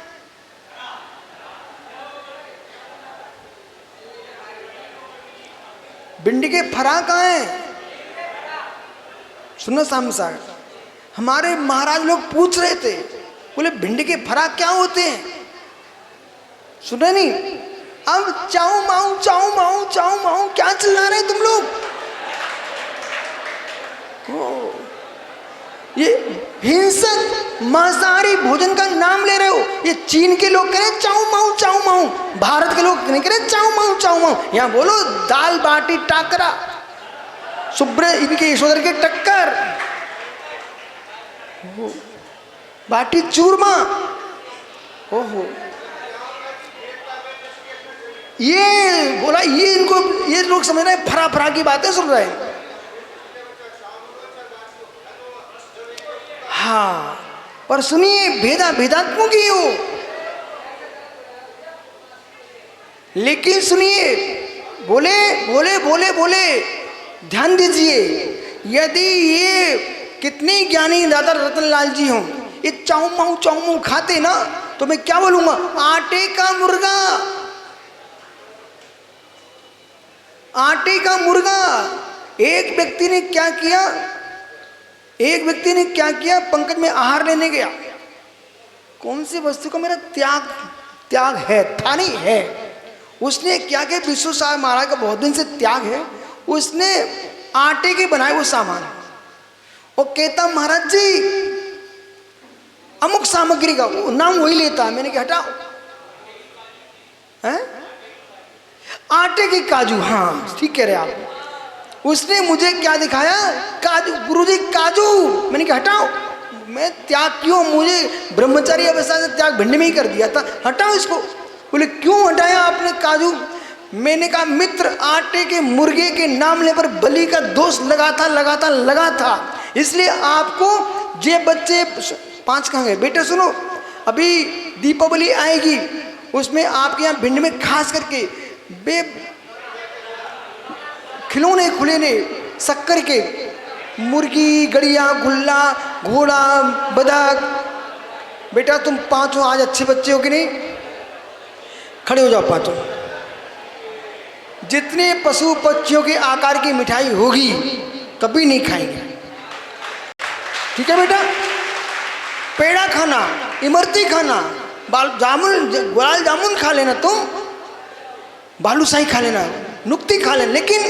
भिंडी के फरा कहाँ है? सुनो सामने सागर, हमारे महाराज लोग पूछ रहे थे, बोले भिंडी के फरा क्या होते हैं? सुने नहीं? अब चाऊ माऊ चाऊ माऊ चाऊ माऊ क्या चिल्ला रहे तुम लोग? ये हिंसक मांसाहारी भोजन का नाम ले रहे हो। ये चीन के लोग कह रहे चाऊ माऊ चाऊ माऊ, भारत के लोग नहीं कह रहे चाऊ माऊ चाऊ माऊ। यहाँ बोलो दाल बाटी टाकरा, सुब्र इनके यशोधर के टक्कर, बाटी चूरमा। ओहो, ये बोला, ये इनको, ये लोग समझ रहे हैं फरा फरा की बातें सुन रहे हैं। हाँ, पर सुनिए, भेदा भेदात्मक ही हो, लेकिन सुनिए, बोले बोले बोले बोले ध्यान दीजिए, यदि ये कितने ज्ञानी दादा रतनलाल जी हों, ये चाऊ माऊ खाते ना, तो मैं क्या बोलूंगा? आटे का मुर्गा, आटे का मुर्गा। एक व्यक्ति ने क्या किया, एक व्यक्ति ने क्या किया, पंकज में आहार लेने गया, कौन सी वस्तु का मेरा त्याग है, था नहीं है। उसने क्या किया, विश्व साहब महाराज का बहुत दिन से त्याग है, उसने आटे के बनाए वो सामान और कहता महाराज जी अमुक सामग्री का नाम वही लेता है। मैंने कहा हटाओ, हैं आटे के काजू, हाँ ठीक कह रहे आप। उसने मुझे क्या दिखाया, काजू, गुरुजी काजू। मैंने कहा हटाओ, मैं त्याग क्यों, मुझे ब्रह्मचारी अवस्था से त्याग भिंड में ही कर दिया था, हटाओ इसको। बोले क्यों हटाया आपने काजू। मैंने कहा मित्र आटे के मुर्गे के नाम ले पर बलि का दोष लगा था, इसलिए आपको ये बच्चे 5 कहाँ गए बेटे, सुनो अभी दीपावली आएगी, उसमें आपके यहाँ भिंड में खास करके बे खिलौने खुलेने शक्कर के, मुर्गी, गड़िया, गुल्ला, घोड़ा, बदक। बेटा तुम 5 आज अच्छे बच्चे हो कि नहीं, खड़े हो जाओ 5। जितने पशु पक्षियों के आकार की मिठाई होगी कभी नहीं खाएंगे, ठीक है बेटा। पेड़ा खाना, इमरती खाना, गुलाल जामुन खा लेना, तुम बालूशाही खा लेना, नुक्ती खा लेना। लेकिन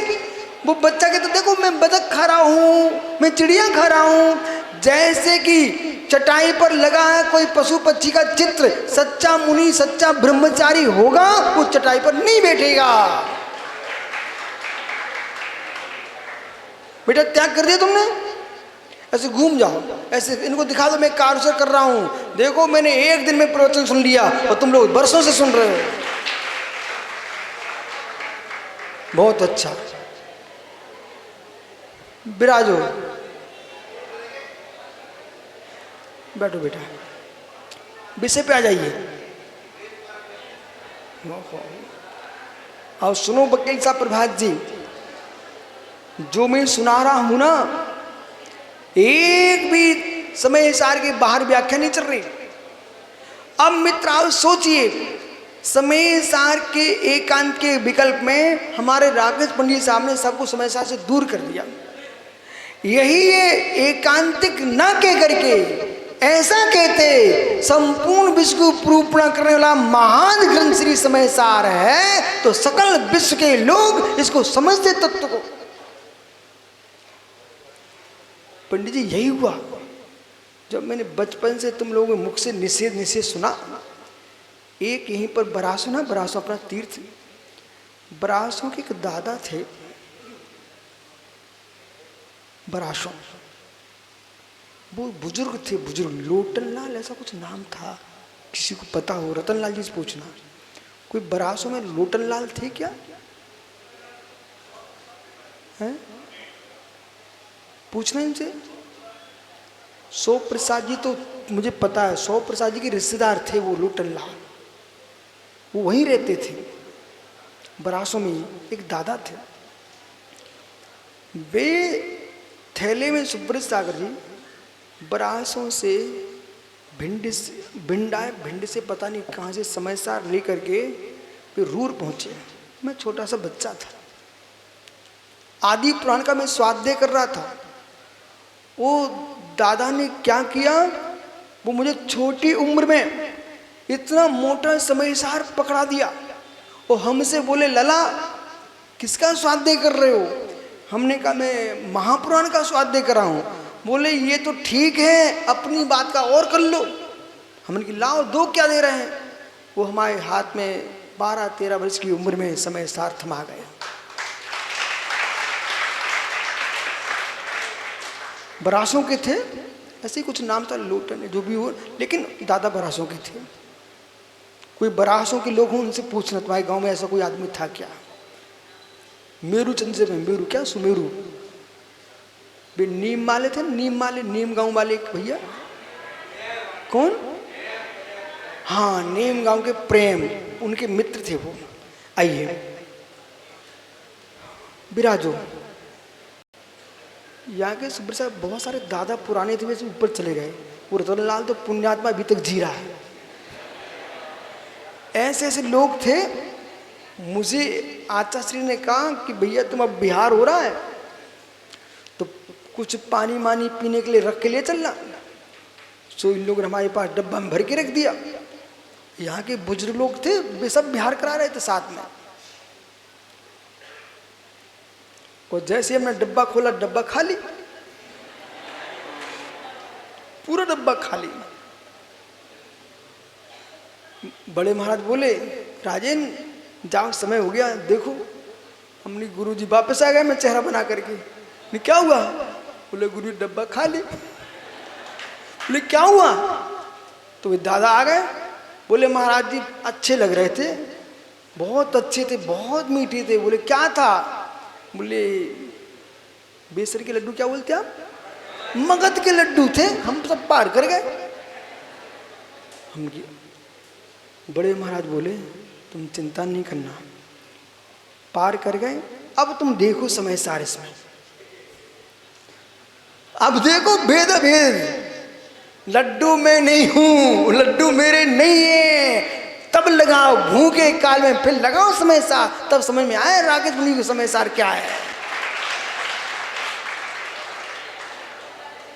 वो बच्चा कहता देखो मैं बतख खा रहा हूँ, मैं चिड़िया खा रहा हूँ। जैसे कि चटाई पर लगा है कोई पशु पक्षी का चित्र, सच्चा मुनि सच्चा ब्रह्मचारी होगा वो चटाई पर नहीं बैठेगा। बेटा त्याग कर दिया तुमने, ऐसे घूम जाओ, ऐसे इनको दिखा दो मैं कार्य कर रहा हूं, देखो मैंने एक दिन में प्रवचन सुन लिया और तुम लोग बरसों से सुन रहे हो। बहुत अच्छा, विराजो, बैठो बेटा, विषय पे आ जाइए। और सुनो वकील साहब प्रभात जी, जो मैं सुना रहा हूं ना, एक भी समय सार के बाहर व्याख्या नहीं चल रही। अब मित्र आप सोचिए, समय सार के एकांत के विकल्प में हमारे राकेश पंडित साहब ने सबको समय सार से दूर कर दिया। यही ये एकांतिक न कह करके ऐसा कहते संपूर्ण विश्व को प्रूपणा करने वाला महान ग्रंथ श्री समय सार है, तो सकल विश्व के लोग इसको समझते तत्व को। पंडित जी यही हुआ जब मैंने बचपन से तुम लोगों के मुख से निषेध सुना। एक यहीं पर बरासो ना, बरासो अपना तीर्थ, बरासो के एक दादा थे, बरासो वो बुजुर्ग थे, बुजुर्ग लोटन लाल ऐसा कुछ नाम था, किसी को पता हो रतन लाल जी से पूछना। कोई बरासो में लोटन लाल थे क्या है, पूछना इनसे। सौ प्रसाद जी तो मुझे पता है, सौ प्रसाद जी के रिश्तेदार थे वो लोटन लाल, वो वहीं रहते थे बरासों में। एक दादा थे, वे थैले में सुब्रत सागर जी बरासों से भिंड से पता नहीं कहाँ से समय सार लेकर के वे रूर पहुंचे। मैं छोटा सा बच्चा था, आदि पुराण का मैं स्वाध्याय कर रहा था। वो दादा ने क्या किया, वो मुझे छोटी उम्र में इतना मोटा समय सार पकड़ा दिया और हमसे बोले लला किसका स्वाध्याय कर रहे हो। हमने कहा मैं महापुराण का स्वाध्याय कर रहा हूँ। बोले ये तो ठीक है, अपनी बात का और कर लो। हमने कहा लाओ दो, क्या दे रहे हैं। वो हमारे हाथ में 12-13 वर्ष की उम्र में समय सार थमा गया। बरासों के थे, ऐसे कुछ नाम था, लोटन जो भी हो, लेकिन दादा बरासों के थे। कोई बरासों के लोग हों उनसे पूछना तुम्हारे गांव में ऐसा कोई आदमी था क्या। मेरू चंद्र में, मेरू क्या सुमेरू, वे नीम वाले थे, नीम गांव वाले भैया। कौन, हाँ नीम गांव के प्रेम, उनके मित्र थे वो। आइए विराजो। यहाँ के सुब्रत साहब बहुत सारे दादा पुराने थे, वैसे ऊपर चले गए। वो रतन लाल तो पुण्यात्मा अभी तक जी रहा है। ऐसे ऐसे लोग थे। मुझे आचार्य श्री ने कहा कि भैया तुम अब बिहार हो रहा है तो कुछ पानी मानी पीने के लिए रख के लिए चलना। सो इन लोगों ने हमारे पास डब्बा में भर के रख दिया। यहाँ के बुजुर्ग लोग थे, वे सब बिहार करा रहे थे साथ में। और जैसे हमने डब्बा खोला, डब्बा खाली, पूरा डब्बा खाली। बड़े महाराज बोले, राजेन जाओ, समय हो गया, देखो हमने गुरुजी वापस आ गए। मैं चेहरा बना करके, क्या हुआ? बोले गुरु डब्बा खाली। बोले क्या हुआ? तो वे दादा आ गए, बोले महाराज जी अच्छे लग रहे थे, बहुत अच्छे थे, बहुत मीठे थे। बोले क्या था? बोले बेसन के लड्डू, क्या बोलते आप? मगध के लड्डू थे, हम सब पार कर गए। हम बड़े महाराज बोले तुम चिंता नहीं करना, पार कर गए। अब तुम देखो समय सार इसमें, अब देखो भेद भेद। लड्डू मैं नहीं हूं, लड्डू मेरे नहीं है। तब लगाओ भूखे काल में, फिर लगाओ समय सार, तब समझ में आए राकेश मुनि को समय सार क्या है।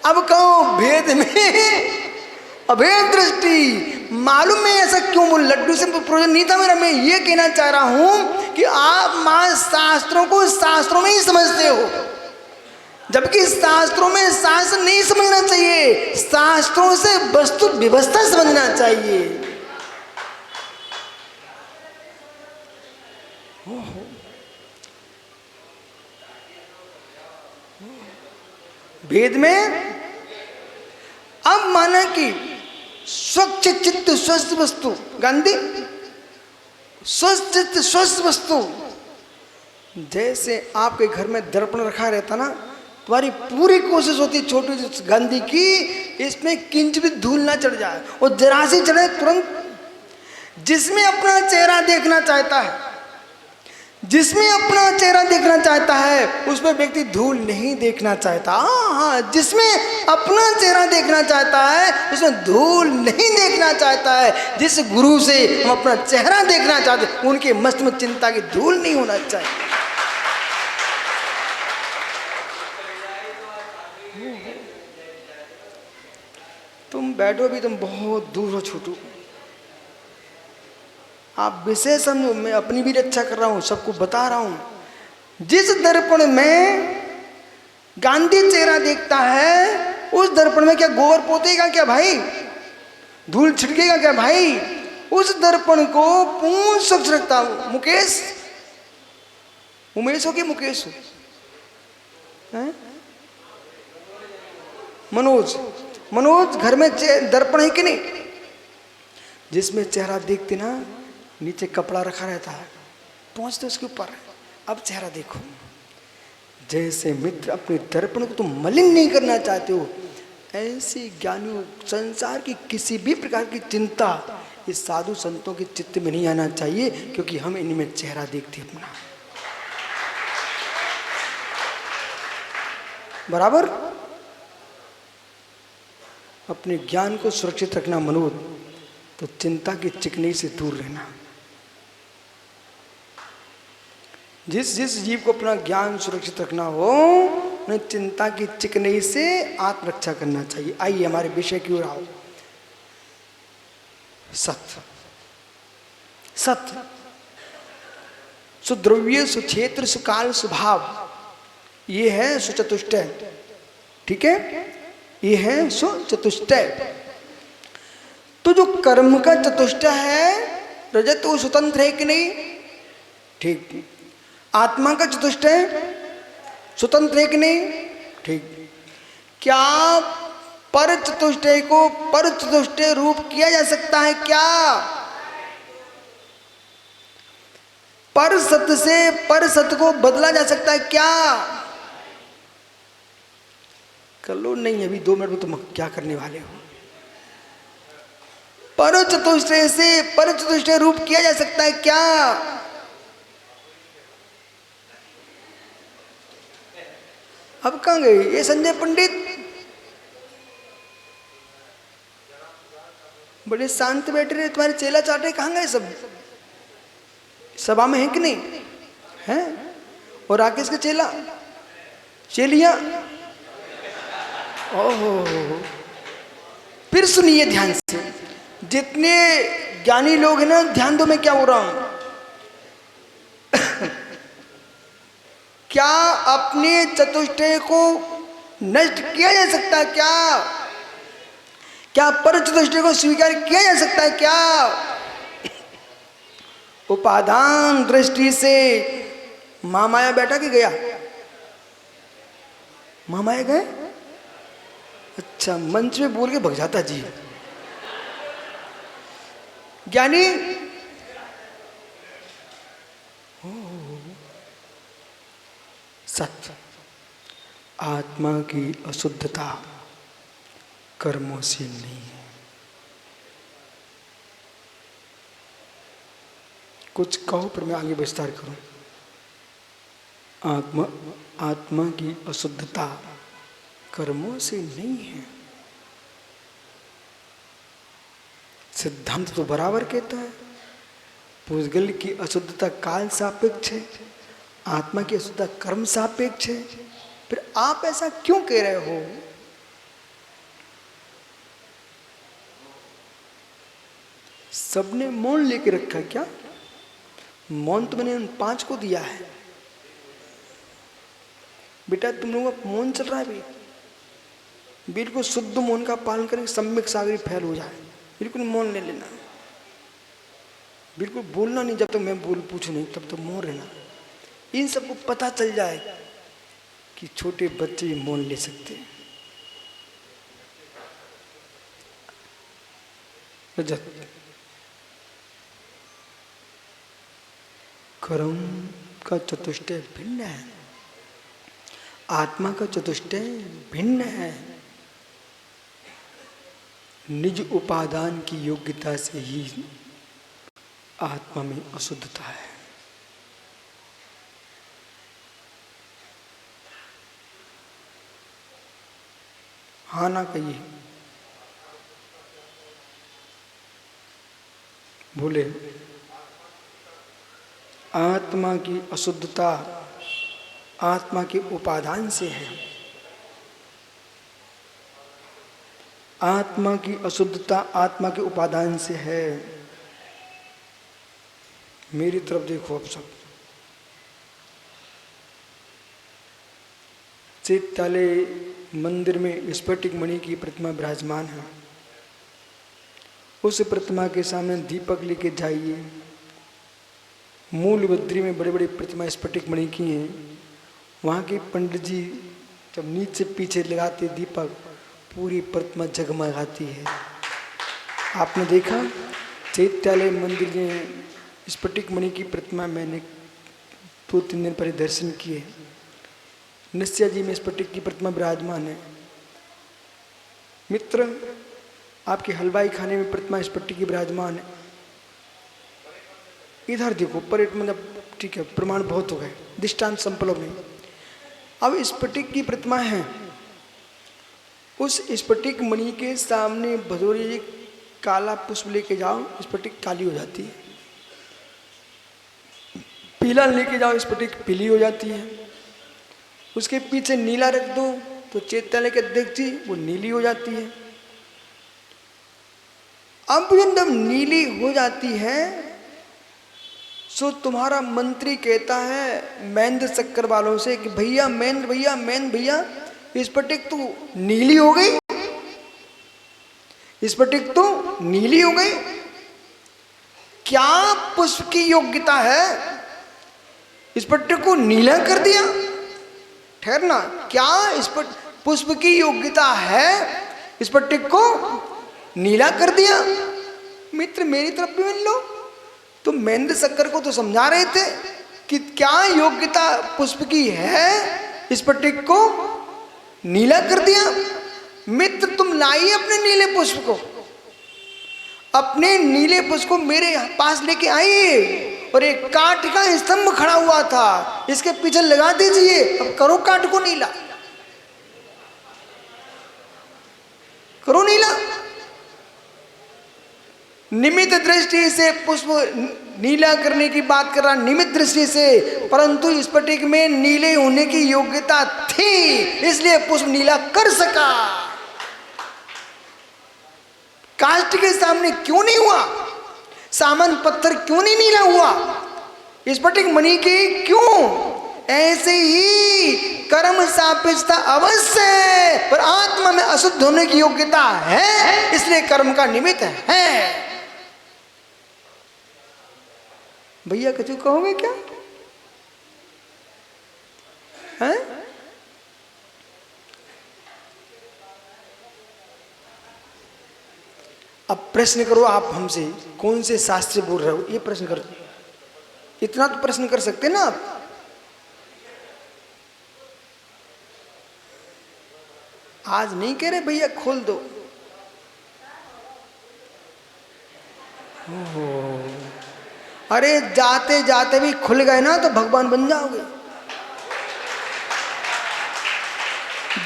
अब कहो भेद में अभेद दृष्टि, मालूम है ऐसा क्यों बोल? लड्डू से प्रयोजन नहीं था मेरा। मैं ये कहना चाह रहा हूं कि आप मां शास्त्रों को शास्त्रों में ही समझते हो, जबकि शास्त्रों में शास्त्र नहीं समझना चाहिए, शास्त्रों से वस्तु व्यवस्था समझना चाहिए। वेद में अब माना कि स्वच्छ चित्त स्वस्थ वस्तु, गांधी स्वस्थ चित्त स्वस्थ वस्तु। जैसे आपके घर में दर्पण रखा रहता ना, तुम्हारी पूरी कोशिश होती है छोटी गांधी की, इसमें किंच भी धूल ना चढ़ जाए, और जरा सी चढ़े तुरंत। जिसमें अपना चेहरा देखना चाहता है, जिसमें अपना चेहरा देखना चाहता है, उसमें व्यक्ति धूल नहीं देखना चाहता। हाँ, जिसमें अपना चेहरा देखना चाहता है, उसमें धूल नहीं देखना चाहता है। जिस गुरु से हम अपना चेहरा देखना चाहते हैं, उनके मस्त में चिंता की धूल नहीं होना चाहिए। तुम बैठो भी, तुम बहुत दूर हो छोटू, आप विशेष समझो, मैं अपनी भी रक्षा कर रहा हूं, सबको बता रहा हूं। जिस दर्पण में गांधी चेहरा देखता है, उस दर्पण में क्या गोबर पोतेगा क्या भाई? धूल छिड़केगा क्या भाई? उस दर्पण को पूर्ण स्वच्छ रखता हूं। मुकेश, उमेश हो कि मुकेश हो? मनोज, मनोज घर में दर्पण है कि नहीं? जिसमें चेहरा देखते ना, नीचे कपड़ा रखा रहता है, पहुंचते उसके ऊपर, अब चेहरा देखो। जैसे मित्र अपने दर्पण को तुम मलिन नहीं करना चाहते हो, ऐसे ज्ञानियों संसार की किसी भी प्रकार की चिंता इस साधु संतों के चित्त में नहीं आना चाहिए, क्योंकि हम इनमें चेहरा देखते अपना। बराबर अपने ज्ञान को सुरक्षित रखना मनोज, तो चिंता की चिकनी से दूर रहना। जिस जिस जीव को अपना ज्ञान सुरक्षित रखना हो, उन्हें चिंता की चिकनी से आत्मरक्षा करना चाहिए। आइए हमारे विषय की ओर आओ। सत्य, सत्य, सुद्रव्य, सुक्षेत्र, सुकाल, सुभाव, ये है सुचतुष्टय। ठीक है, ये है सुचतुष्टय। तो जो कर्म का चतुष्टय है, रजत वो स्वतंत्र है कि नहीं? ठीक। आत्मा का चतुष्टय स्वतंत्र है कि नहीं? ठीक। क्या पर चतुष्टय को पर चतुष्टय रूप किया जा सकता है क्या? पर सत्य से पर सत्य को बदला जा सकता है क्या? कर लो। नहीं, अभी 2 मिनट में तुम क्या करने वाले हो? पर चतुष्टय से पर चतुष्टय रूप किया जा सकता है क्या? अब कहां गए ये संजय पंडित? बड़े शांत बैठे रहे, तुम्हारे चेला चाटे कहां गए सब? सभा में है कि नहीं है? और राकेश के चेला चेलियां ओहो, फिर सुनिए ध्यान से। जितने ज्ञानी लोग हैं ना, ध्यान दो मैं क्या बोल रहा हूं। क्या अपने चतुष्टय को नष्ट किया जा सकता है क्या? क्या पर चतुष्टय को स्वीकार किया जा सकता है क्या? उपादान दृष्टि से महामाया बैठा कि गया? महामाया गए? अच्छा, मंच में बोल के भग जाता जी। ज्ञानी सत्य, आत्मा की अशुद्धता कर्मों से नहीं है। कुछ कहो पर मैं आगे विस्तार करूं। आत्मा की अशुद्धता कर्मों से नहीं है। सिद्धांत तो बराबर कहता है, पुद्गल की अशुद्धता काल सापेक्ष है, आत्मा की अशुद्धता कर्म सापेक्ष है। फिर आप ऐसा क्यों कह रहे हो? सबने मौन लेके रखा क्या? मौन तो मैंने उन 5 को दिया है। बेटा तुम लोगों का मौन चल रहा है भी, बिल्कुल शुद्ध मौन का पालन करें, सम्यक सागरी फैल हो जाए। बिल्कुल मौन ले लेना, बिल्कुल बोलना नहीं जब तक मैं पूछूं नहीं, तब तक मौन रहना। इन सबको पता चल जाए कि छोटे बच्चे भी मौन ले सकते हैं। कर्म का चतुष्टय भिन्न है, आत्मा का चतुष्टय भिन्न है। निज उपादान की योग्यता से ही आत्मा में अशुद्धता है। हाँ ना कहिए, बोले। आत्मा की अशुद्धता आत्मा के उपादान से है। आत्मा की अशुद्धता आत्मा के उपादान से है। मेरी तरफ देखो अब सब। चैत्यालय मंदिर में स्फटिक मणि की प्रतिमा विराजमान है। उस प्रतिमा के सामने दीपक लेके जाइए। मूल बद्री में बड़े बड़े प्रतिमा स्फटिक मणि की हैं। वहाँ के पंडित जी जब नीचे पीछे लगाते दीपक, पूरी प्रतिमा जगमगाती है। आपने देखा चैत्यालय मंदिर में स्फटिक मणि की प्रतिमा मैंने 2-3 दिन पहले दर्शन किए। निश्चय जी में स्फटिक की प्रतिमा विराजमान है। मित्र, आपके हलवाई खाने में प्रतिमा स्फटिक की विराजमान है। इधर देखो, पर्यटन मतलब ठीक है, प्रमाण बहुत हो गए, दृष्टांत संपलव नहीं। अब स्फटिक की प्रतिमा है, उस स्फटिक मणि के सामने भदोरी जी काला पुष्प लेके जाओ, स्फटिक काली हो जाती है। पीला लेके जाओ, स्फटिक पीली हो जाती है। उसके पीछे नीला रख दो तो चैत्यालय के अध्यक्ष जी वो नीली हो जाती है। अब जब नीली हो जाती है सो तुम्हारा मंत्री कहता है महेंद्र शक्कर वालों से कि भैया महेंद्र भैया स्फटिक तो नीली हो गई, स्फटिक तो नीली हो गई। क्या पुष्प की योग्यता है स्फटिक को नीला कर दिया? ठहरना, क्या पुष्प की योग्यता है स्फटिक को नीला कर दिया? मित्र मेरी तरफ भी मिल लो। तो महेंद्र शक्कर को तो समझा रहे थे कि क्या योग्यता पुष्प की है स्फटिक को नीला कर दिया। मित्र तुम लाइए अपने नीले पुष्प को, अपने नीले पुष्प को मेरे पास लेके आइए। और एक काठ का स्तंभ खड़ा हुआ था, इसके पीछे लगा दीजिए। अब करो काठ को नीला, करो नीला। निमित्त दृष्टि से पुष्प नीला करने की बात कर रहा, निमित्त दृष्टि से, परंतु स्फटिक में नीले होने की योग्यता थी, इसलिए पुष्प नीला कर सका। काष्ठ के सामने क्यों नहीं हुआ? सामान्य पत्थर क्यों नहीं नीला हुआ? स्फटिक मणि के क्यों? ऐसे ही कर्म सापेक्षता अवश्य है, पर आत्मा में अशुद्ध होने की योग्यता है, इसलिए कर्म का निमित्त है। भैया कुछ कहोगे क्या? है? अब प्रश्न करो आप हमसे, कौन से शास्त्र बोल रहे हो, ये प्रश्न करो। इतना तो प्रश्न कर सकते ना आप। आज नहीं कह रहे भैया खोल दो। अरे जाते जाते भी खुल गए ना तो भगवान बन जाओगे।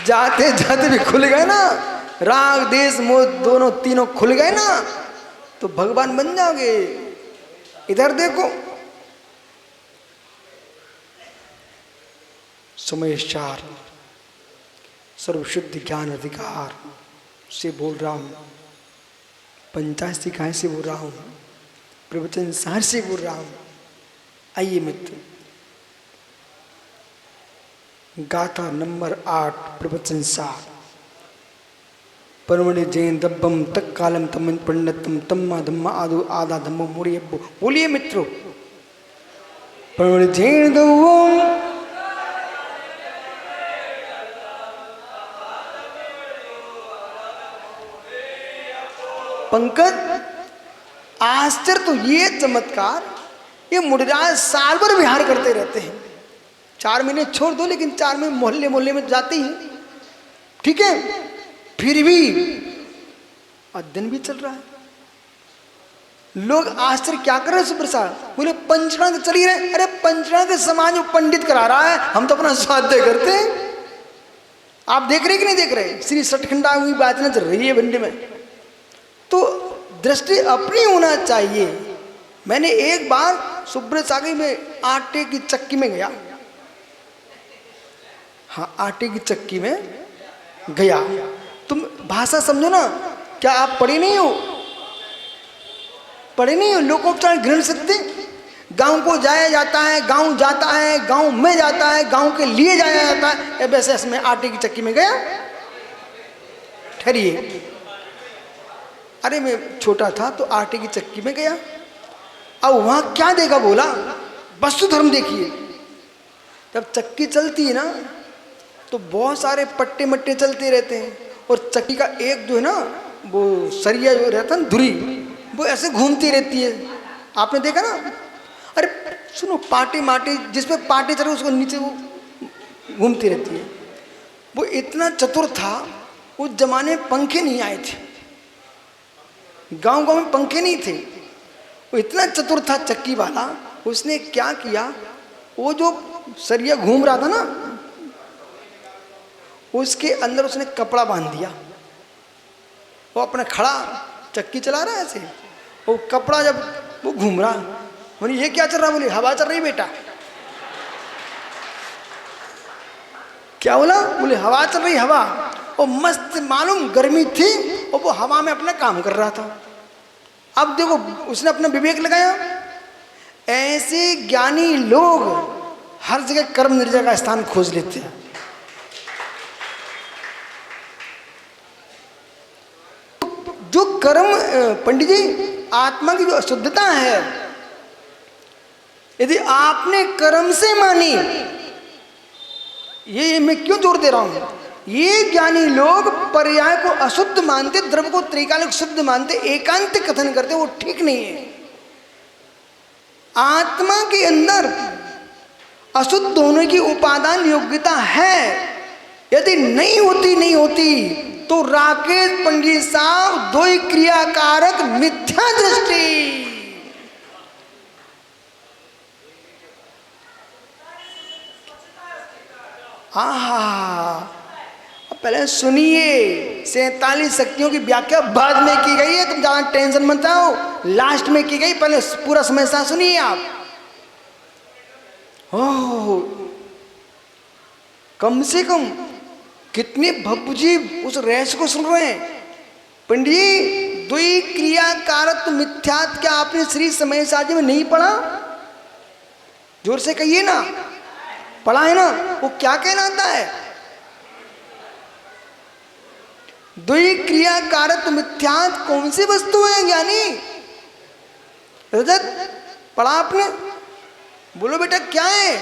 जाते जाते भी खुल गए ना, राग देश मोह दोनों तीनों खुल गए ना, तो भगवान बन जाओगे। इधर देखो, समयचार सर्वशुद्ध ज्ञान अधिकार से बोल रहा हूँ, पंचाशिकाएं से बोल रहा हूँ, प्रवचन सार से बोल रहा हूँ। आइए मित्र, गाथा नंबर 8 प्रवचन सार। परमणि जैन दब्बम तक कालम तमन पंडितम तम्मा धम्मा आदो आधा धम्मो मुड़ी अब्बो। बोलिए मित्रों, परमणि जैन दब्बम पंकज, आश्चर्य तो ये चमत्कार, ये मुड़राज साल भर विहार करते रहते हैं। 4 महीने छोड़ दो, लेकिन 4 महीने मोहल्ले मोहल्ले में जाते ही, ठीक है, फिर भी अध्ययन भी चल रहा है। लोग आश्चर्य क्या कर रहे हैं सुप्रसाद? बोले पंचराग चल ही रहे। अरे पंचराग समाज में पंडित करा रहा है, हम तो अपना स्वाध्याय करते हैं। आप देख रहे कि नहीं देख रहे? श्री सठखंडा हुई बात ना चल रही है भिंडी में, तो दृष्टि अपनी होना चाहिए। मैंने एक बार सुब्रत सागर में आटे की चक्की में गया। हाँ, आटे की चक्की में गया। तुम भाषा समझो ना, क्या आप पढ़े नहीं हो? पढ़े नहीं हो? लोकोपचार ग्रहण सकते? गांव को जाया जाता है, गांव जाता है, गांव में जाता है, गांव के लिए जाया जाता है। वैसे इसमें आटे की चक्की में गया। ठहरिए, अरे मैं छोटा था तो आटे की चक्की में गया। अब वहां क्या देखा? बोला वस्तु धर्म देखिए। जब चक्की चलती है ना, तो बहुत सारे पट्टे मट्टे चलते रहते हैं, और चक्की का एक जो है ना, वो सरिया जो रहता है ना, धुरी, वो ऐसे घूमती रहती है। आपने देखा ना? अरे सुनो, पाटे माटे जिसपे पाटे चढ़े उसको नीचे वो घूमती रहती है। वो इतना चतुर था, उस जमाने में पंखे नहीं आए थे, गांव गांव में पंखे नहीं थे। वो इतना चतुर था चक्की वाला, उसने क्या किया, वो जो सरिया घूम रहा था ना, उसके अंदर उसने कपड़ा बांध दिया। वो अपना खड़ा चक्की चला रहा है ऐसे, वो कपड़ा जब वो घूम रहा, बोले ये क्या चल रहा? बोले हवा चल रही बेटा। क्या बोला? बोले हवा चल रही, हवा। वो मस्त, मालूम गर्मी थी, और वो हवा में अपना काम कर रहा था। अब देखो, उसने अपना विवेक लगाया। ऐसे ज्ञानी लोग हर जगह कर्म निर्जय का स्थान खोज लेते हैं। जो कर्म, पंडित जी, आत्मा की जो अशुद्धता है, यदि आपने कर्म से मानी, ये मैं क्यों जोर दे रहा हूं, ये ज्ञानी लोग पर्याय को अशुद्ध मानते, द्रव्य को त्रिकालिक शुद्ध मानते, एकांतिक कथन करते, वो ठीक नहीं है। आत्मा के अंदर अशुद्ध होने की उपादान योग्यता है। यदि नहीं होती तो राकेश पंडित साहब, दो ही क्रियाकारक मिथ्या दृष्टि। हाँ, पहले सुनिए, 47 शक्तियों की व्याख्या बाद में की गई है, तुम ज्यादा टेंशन मत आओ। लास्ट में की गई, पहले पूरा समय साथ सुनिए आप। ओह, कम से कम कितने भव्य जी उस रहस्य को सुन रहे हैं। पंडित जी, द्वि क्रिया कारक मिथ्यात क्या आपने श्री समय साजी में नहीं पढ़ा? जोर से कहिए ना, पढ़ा है ना? वो क्या कहलाता है? द्वि क्रिया कारक मिथ्यात कौन सी वस्तु है ज्ञानी? रजत, पढ़ा आपने? बोलो बेटा क्या है?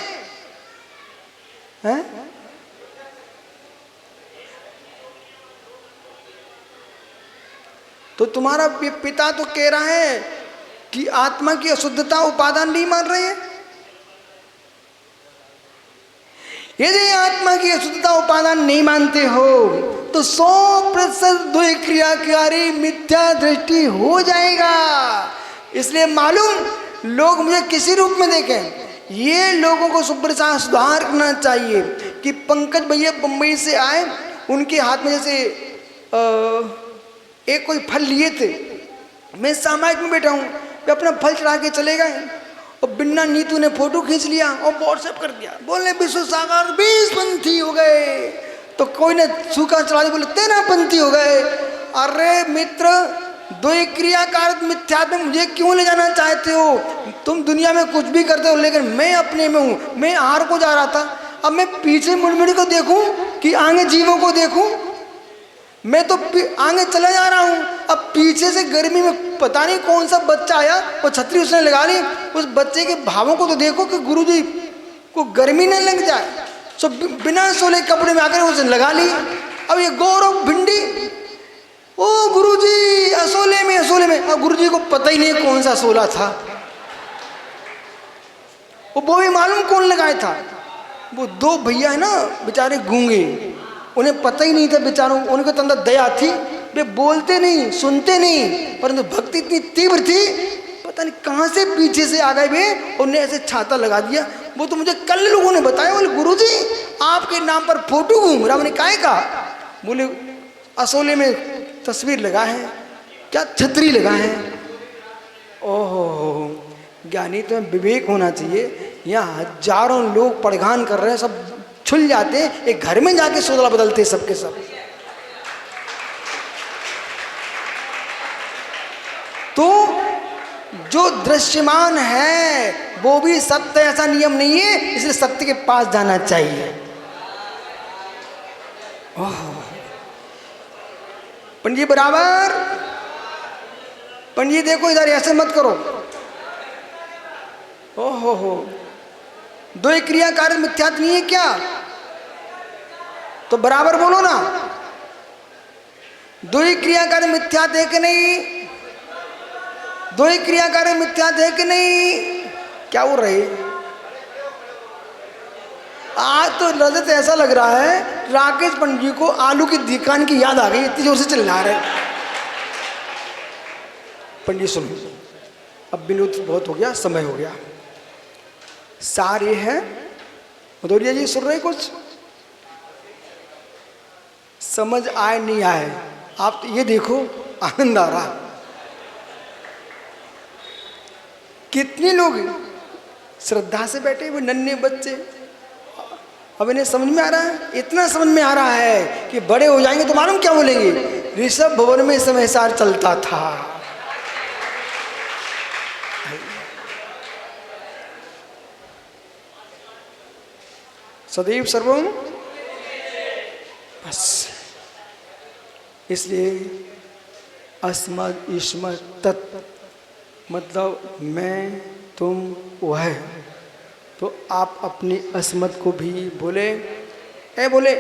हैं? तो तुम्हारा पिता तो कह रहा है कि आत्मा की अशुद्धता उपादान नहीं मान रहे हैं। यदि आत्मा की अशुद्धता उपादान नहीं मानते हो तो 100% द्वि क्रियाकारी मिथ्या दृष्टि हो जाएगा। इसलिए मालूम लोग मुझे किसी रूप में देखें, ये लोगों को सुप्रसाद सुधार करना चाहिए कि पंकज भैया बम्बई से आए, उनके हाथ में जैसे एक कोई फल लिए थे, मैं सामाजिक में बैठा हूँ, वे अपना फल चढ़ा के चले गए और बिन्ना नीतू ने फोटो खींच लिया और व्हाट्सएप कर दिया, बोले विश्व सागर 20 पंथी हो गए। तो कोई ने सूखा चढ़ा दिया, बोले 13 पंथी हो गए। अरे मित्र, द्वि क्रियाकार मिथ्यात्व में मुझे क्यों ले जाना चाहते हो? तुम दुनिया में कुछ भी करते हो, लेकिन मैं अपने में हूँ। मैं आहार को जा रहा था, अब मैं पीछे मुड़मुड़ को देखूं कि आगे जीवों को देखूं? मैं तो आगे चला जा रहा हूँ, अब पीछे से गर्मी में पता नहीं कौन सा बच्चा आया और छतरी उसने लगा ली। उस बच्चे के भावों को तो देखो कि गुरुजी को गर्मी न लग जाए, सो बिना सोले कपड़े में आकर उसने लगा ली। अब ये गौरव भिंडी, ओ गुरुजी असोले में, अब गुरुजी को पता ही नहीं कौन सा सोला था, वो भी मालूम कौन लगाया था। वो 2 भैया है ना बेचारे गूंगे, उन्हें पता ही नहीं था बेचारों, उनके तो अंदर दया थी, वे बोलते नहीं सुनते नहीं, परंतु भक्ति इतनी तीव्र थी, पता नहीं कहाँ से पीछे से आ गए वे, उन्हें ऐसे छाता लगा दिया। वो तो मुझे कल लोगों ने बताया, बोले गुरुजी आपके नाम पर फोटो घूम रहा। मैंने काहे कहा? बोले असोले में तस्वीर लगा है, क्या छतरी लगा है। ओहो, ज्ञानी तो विवेक होना चाहिए। यहाँ हजारों लोग पड़घान कर रहे हैं, सब छुल जाते हैं, एक घर में जाके सोदला बदलते हैं सबके सब। तो जो दृश्यमान है वो भी सत्य, ऐसा नियम नहीं है, इसलिए सत्य के पास जाना चाहिए। पंडित बराबर, पंडित देखो इधर, ऐसे मत करो। ओहो, द्वि क्रिया कार्य मिथ्यात्व नहीं है क्या? तो बराबर बोलो ना, द्वि क्रिया कार्य मिथ्यात्व है कि नहीं? द्वि क्रिया कार्य मिथ्यात्व है कि नहीं? क्या बोल रहे? आज तो रजत ऐसा लग रहा है राकेश पंडित जी को आलू की दुकान की याद आ गई, इतनी जोर से चिल्ला रहे। पंडित सुनो, अब विनोद बहुत हो गया, समय हो गया। सार ये है, भदौरिया जी सुन रहे कुछ? समझ आए नहीं आए, आप तो ये देखो आनंद आ रहा। कितने लोग श्रद्धा से बैठे हुए नन्हे बच्चे, अब इन्हें समझ में आ रहा है, इतना समझ में आ रहा है कि बड़े हो जाएंगे तो मालूम क्या बोलेंगे, ऋषभ भवन में समय सार चलता था। सदैव सर्वम बस। इसलिए अस्मद ईस्मद तत्, मतलब मैं तुम वह। तो आप अपनी अस्मत को भी बोले, बोले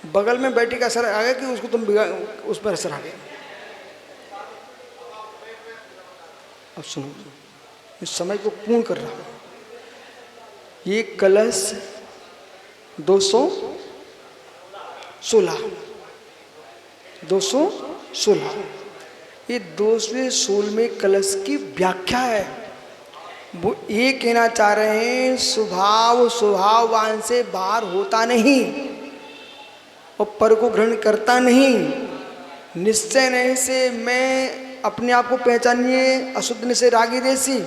बगल में बैठी का असर आ गया कि उसको तुम उस पर असर आ गया। अब सुनो, इस समय को पूर्ण कर रहा हूं। ये कलश 216, ये 216वें कलश की व्याख्या है। वो ये कहना चाह रहे हैं स्वभाववान से बाहर होता नहीं और पर को ग्रहण करता नहीं, निश्चय नहीं से मैं अपने आप को पहचानिए। अशुद्ध निश्चय रागी देसी,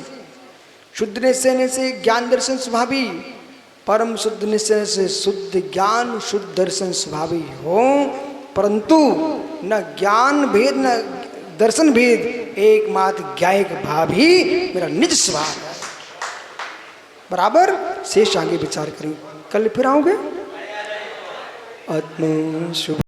शुद्ध निश्चय से ज्ञान दर्शन स्वभावी, परम शुद्ध निश्चय से शुद्ध ज्ञान शुद्ध दर्शन स्वभावी हो। परंतु न ज्ञान भेद न दर्शन भेद, एकमात्र ज्ञायक भाव ही मेरा निज स्वभाव है। बराबर शेष आगे विचार करें। कल फिर आओगे। आत्मा शुभ।